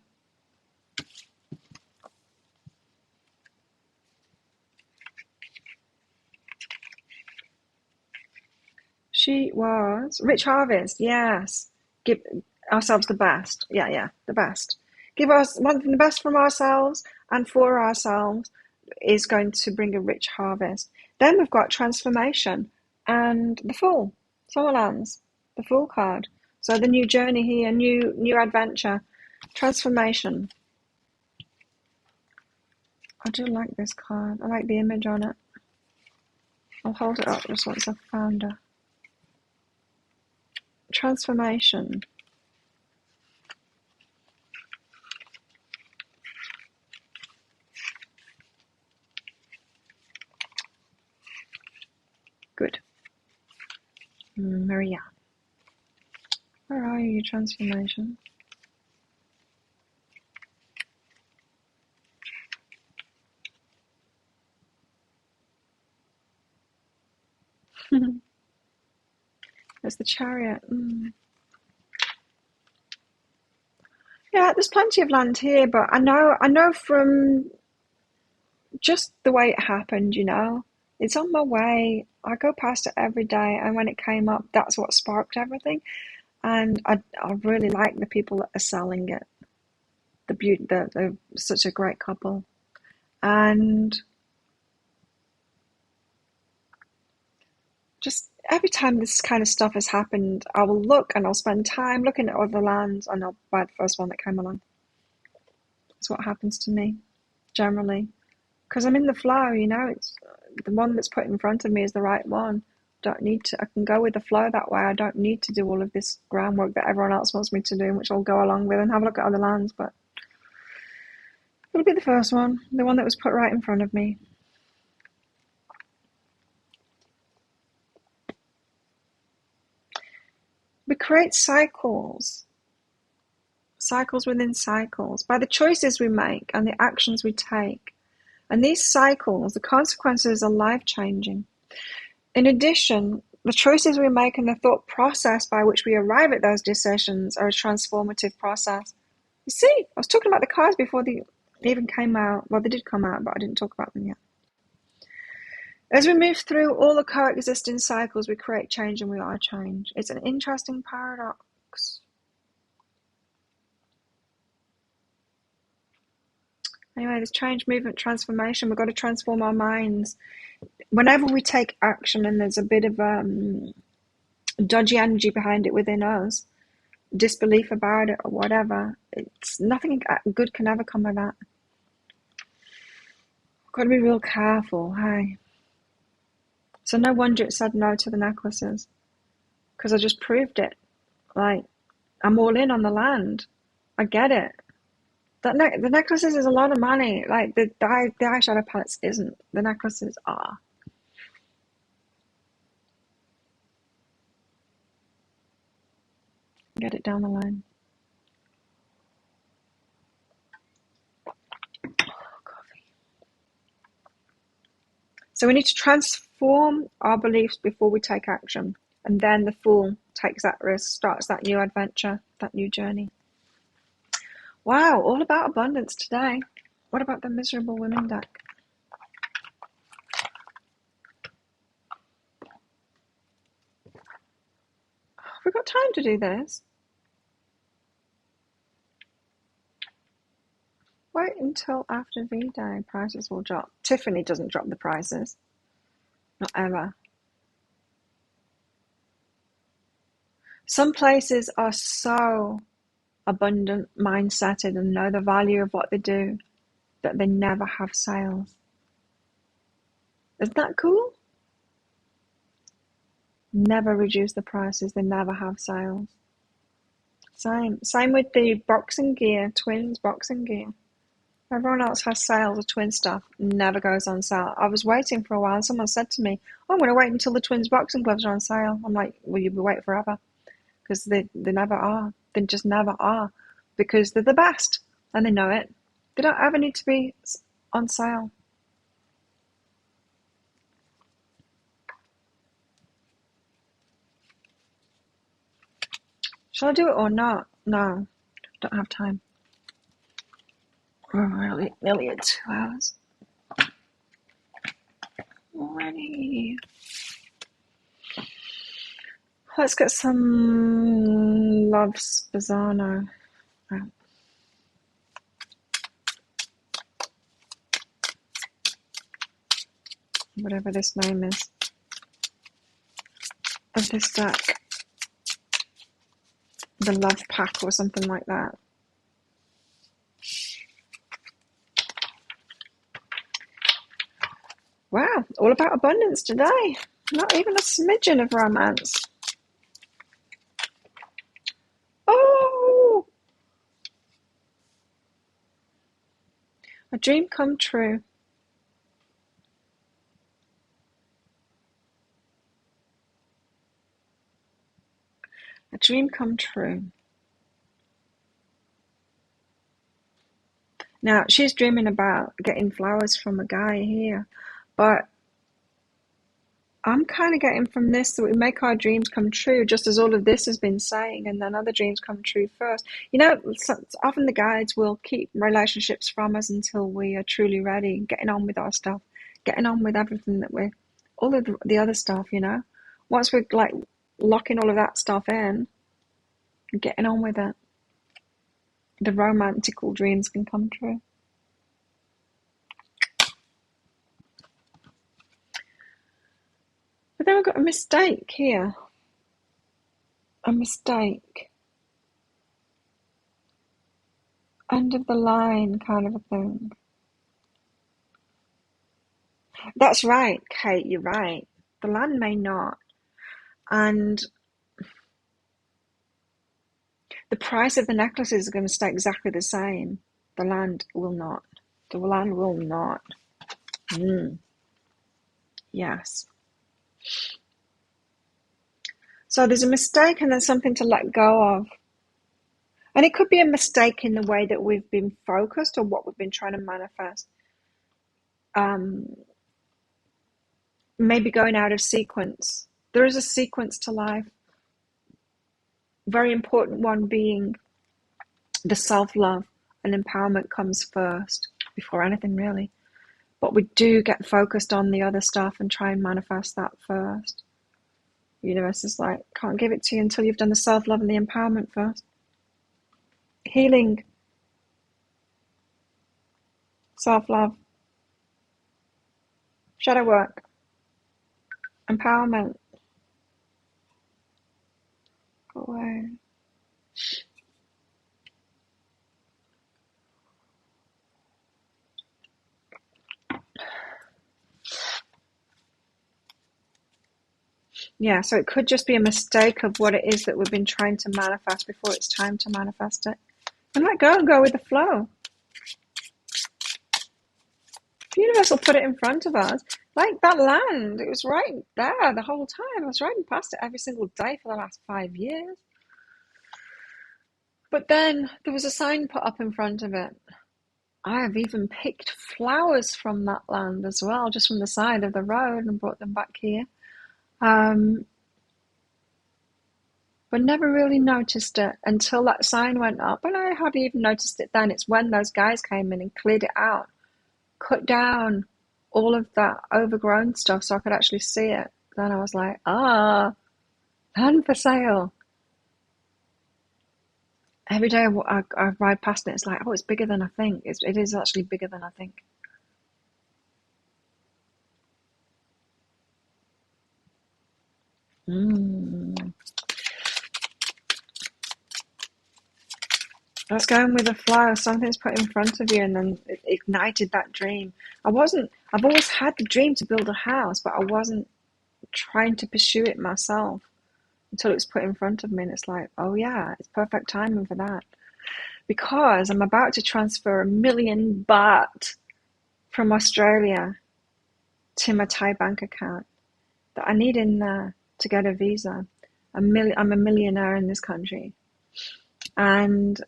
She was Rich Harvest. Yes. Give ourselves the best. Yeah, the best. Give us the best from ourselves and for ourselves is going to bring a rich harvest. Then we've got transformation and the Fool. Solar lands. The Fool card. So the new journey here, new adventure, transformation. I do like this card. I like the image on it. I'll hold it up just once I've found her. Transformation. Good. Maria. Where are you, transformation? There's the Chariot. Yeah, there's plenty of land here, but I know from just the way it happened, it's on my way. I go past it every day, and when it came up, that's what sparked everything. And I really like the people that are selling it. They're such a great couple, and just every time this kind of stuff has happened, I will look and I'll spend time looking at other lands, and I'll buy the first one that came along. That's what happens to me, generally. Because I'm in the flow, it's the one that's put in front of me is the right one. Don't need to, I can go with the flow that way. I don't need to do all of this groundwork that everyone else wants me to do, which I'll go along with and have a look at other lands, but it'll be the first one, the one that was put right in front of me. We create cycles within cycles, by the choices we make and the actions we take. And these cycles, the consequences are life-changing. In addition, the choices we make and the thought process by which we arrive at those decisions are a transformative process. You see, I was talking about the cards before they even came out. Well, they did come out, but I didn't talk about them yet. As we move through all the coexisting cycles, we create change and we are change. It's an interesting paradox. Anyway, there's change, movement, transformation. We've got to transform our minds. Whenever we take action and there's a bit of dodgy energy behind it within us, disbelief about it or whatever, it's nothing good can ever come of that. Got to be real careful, hey? So no wonder it said no to the necklaces, because I just proved it. Like, I'm all in on the land. I get it. The necklaces is a lot of money. Like the eyeshadow palettes isn't. The necklaces are. Get it down the line. Coffee. So we need to transform our beliefs before we take action. And then the Fool takes that risk, starts that new adventure, that new journey. Wow, all about abundance today. What about the miserable women deck? Have we got time to do this? Wait until after V-Day. Prices will drop. Tiffany doesn't drop the prices. Not ever. Some places are so abundant mindseted and know the value of what they do that they never have sales. Isn't that cool? Never reduce the prices. They never have sales. Same with the boxing gear, twins boxing gear. Everyone else has sales of twin stuff, never goes on sale. I was waiting for a while. Someone said to me, oh, I'm going to wait until the twins boxing gloves are on sale. I'm like, well, you'll be waiting forever. Because they never are. They just never are. Because they're the best. And they know it. They don't ever need to be on sale. Shall I do it or not? No. Don't have time. We're nearly at 2 hours. Already. Let's get some Love Spezzano out. Whatever this name is. Of this deck. The Love Pack or something like that. Wow, all about abundance today. Not even a smidgen of romance. Oh! A dream come true. A dream come true. Now, she's dreaming about getting flowers from a guy here, but I'm kind of getting from this that we make our dreams come true, just as all of this has been saying, and then other dreams come true first. You know, often the guides will keep relationships from us until we are truly ready, getting on with our stuff, getting on with everything that we're, all of the other stuff, you know. Once we're like locking all of that stuff in, getting on with it, the romantical dreams can come true. But then we've got a mistake here. A mistake. End of the line kind of a thing. That's right, Kate, you're right. The land may not. And the price of the necklaces is going to stay exactly the same. The land will not. The land will not. Yes. So there's a mistake and there's something to let go of. And it could be a mistake in the way that we've been focused or what we've been trying to manifest. Maybe going out of sequence. There is a sequence to life. Very important one being the self-love and empowerment comes first before anything really. But we do get focused on the other stuff and try and manifest that first. The universe is like, can't give it to you until you've done the self-love and the empowerment first. Healing. Self-love. Shadow work. Empowerment. Go away. Yeah, so it could just be a mistake of what it is that we've been trying to manifest before it's time to manifest it. And let go and go with the flow. The universe will put it in front of us. Like that land, it was right there the whole time. I was riding past it every single day for the last 5 years. But then there was a sign put up in front of it. I have even picked flowers from that land as well, just from the side of the road and brought them back here. but never really noticed it until that sign went up, and I hardly even noticed it then. It's when those guys came in and cleared it out, cut down all of that overgrown stuff so I could actually see it. Then I was like, land for sale. Every day I ride past it, it's like, oh, it's bigger than I think. It is actually bigger than I think. Let's go in with the flow. Something's put in front of you and then it ignited that dream. I've always had the dream to build a house, but I wasn't trying to pursue it myself until it was put in front of me. And it's like, oh yeah, it's perfect timing for that. Because I'm about to transfer 1,000,000 baht from Australia to my Thai bank account that I need in there to get a visa. I'm a millionaire in this country. And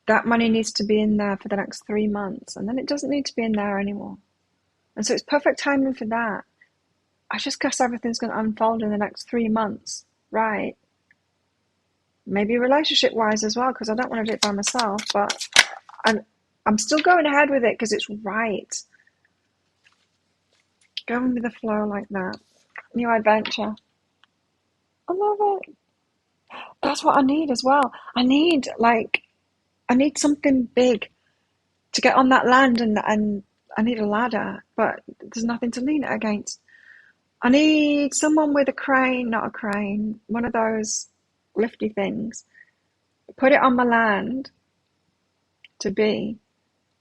that money needs to be in there for the next 3 months. And then it doesn't need to be in there anymore. And so it's perfect timing for that. I just guess everything's going to unfold in the next 3 months, right? Maybe relationship-wise as well, because I don't want to do it by myself, but I'm still going ahead with it because it's right. Going with the flow like that. New adventure. I love it. That's what I need as well. I need something big to get on that land, and I need a ladder, but there's nothing to lean it against. I need someone with a crane, not a crane, one of those lifty things. Put it on my land to be.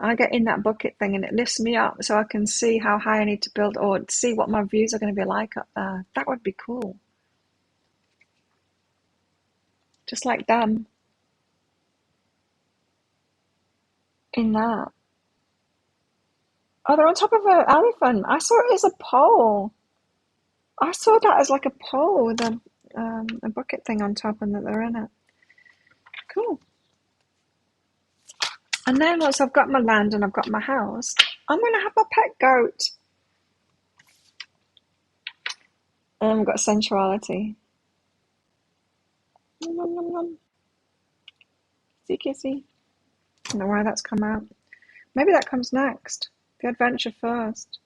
I get in that bucket thing and it lifts me up so I can see how high I need to build or see what my views are going to be like up there. That would be cool. Just like them. In that. Oh, they're on top of an elephant. I saw it as a pole. I saw that as like a pole with a bucket thing on top and that they're in it. Cool. And then once I've got my land and I've got my house, I'm going to have a pet goat. And I've got sensuality. Nom, nom, nom, nom. Kissy, kissy. I don't know why that's come out. Maybe that comes next. The adventure first.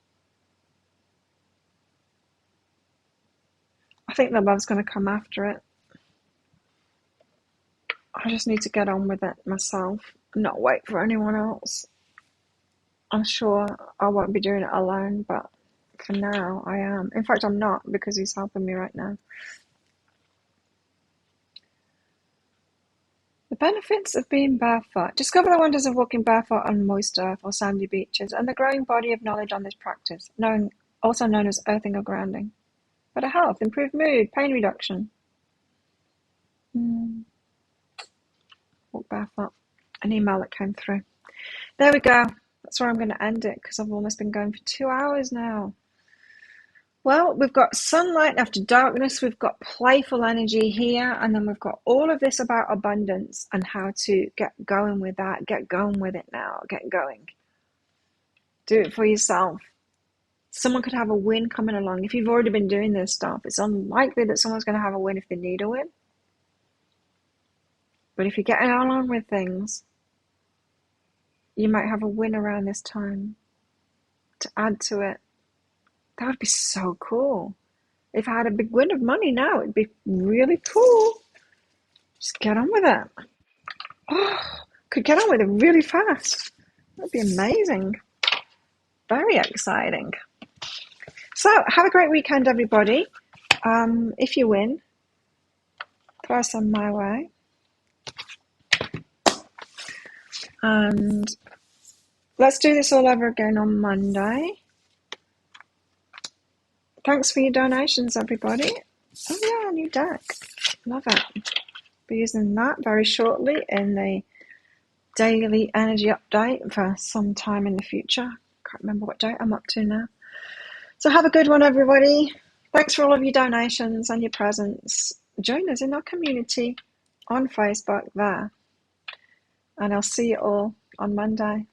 I think the love's going to come after it. I just need to get on with it myself and not wait for anyone else. I'm sure I won't be doing it alone, but for now I am. In fact, I'm not, because he's helping me right now. The benefits of being barefoot. Discover the wonders of walking barefoot on moist earth or sandy beaches and the growing body of knowledge on this practice, also known as earthing or grounding. Better health, improved mood, pain reduction. Walk barefoot. An email that came through. There we go. That's where I'm going to end it because I've almost been going for 2 hours now. Well, we've got sunlight after darkness, we've got playful energy here, and then we've got all of this about abundance and how to get going with that. Get going with it now. Get going. Do it for yourself. Someone could have a win coming along. If you've already been doing this stuff, it's unlikely that someone's going to have a win if they need a win. But if you're getting on with things, you might have a win around this time to add to it. That would be so cool. If I had a big win of money now, it'd be really cool. Just get on with it. Oh, could get on with it really fast. That'd be amazing. Very exciting. So, have a great weekend, everybody. If you win, throw some my way. And let's do this all over again on Monday. Thanks for your donations, everybody. Oh yeah, new deck. Love it. Be using that very shortly in the daily energy update for some time in the future. Can't remember what date I'm up to now. So have a good one, everybody. Thanks for all of your donations and your presence. Join us in our community on Facebook there. And I'll see you all on Monday.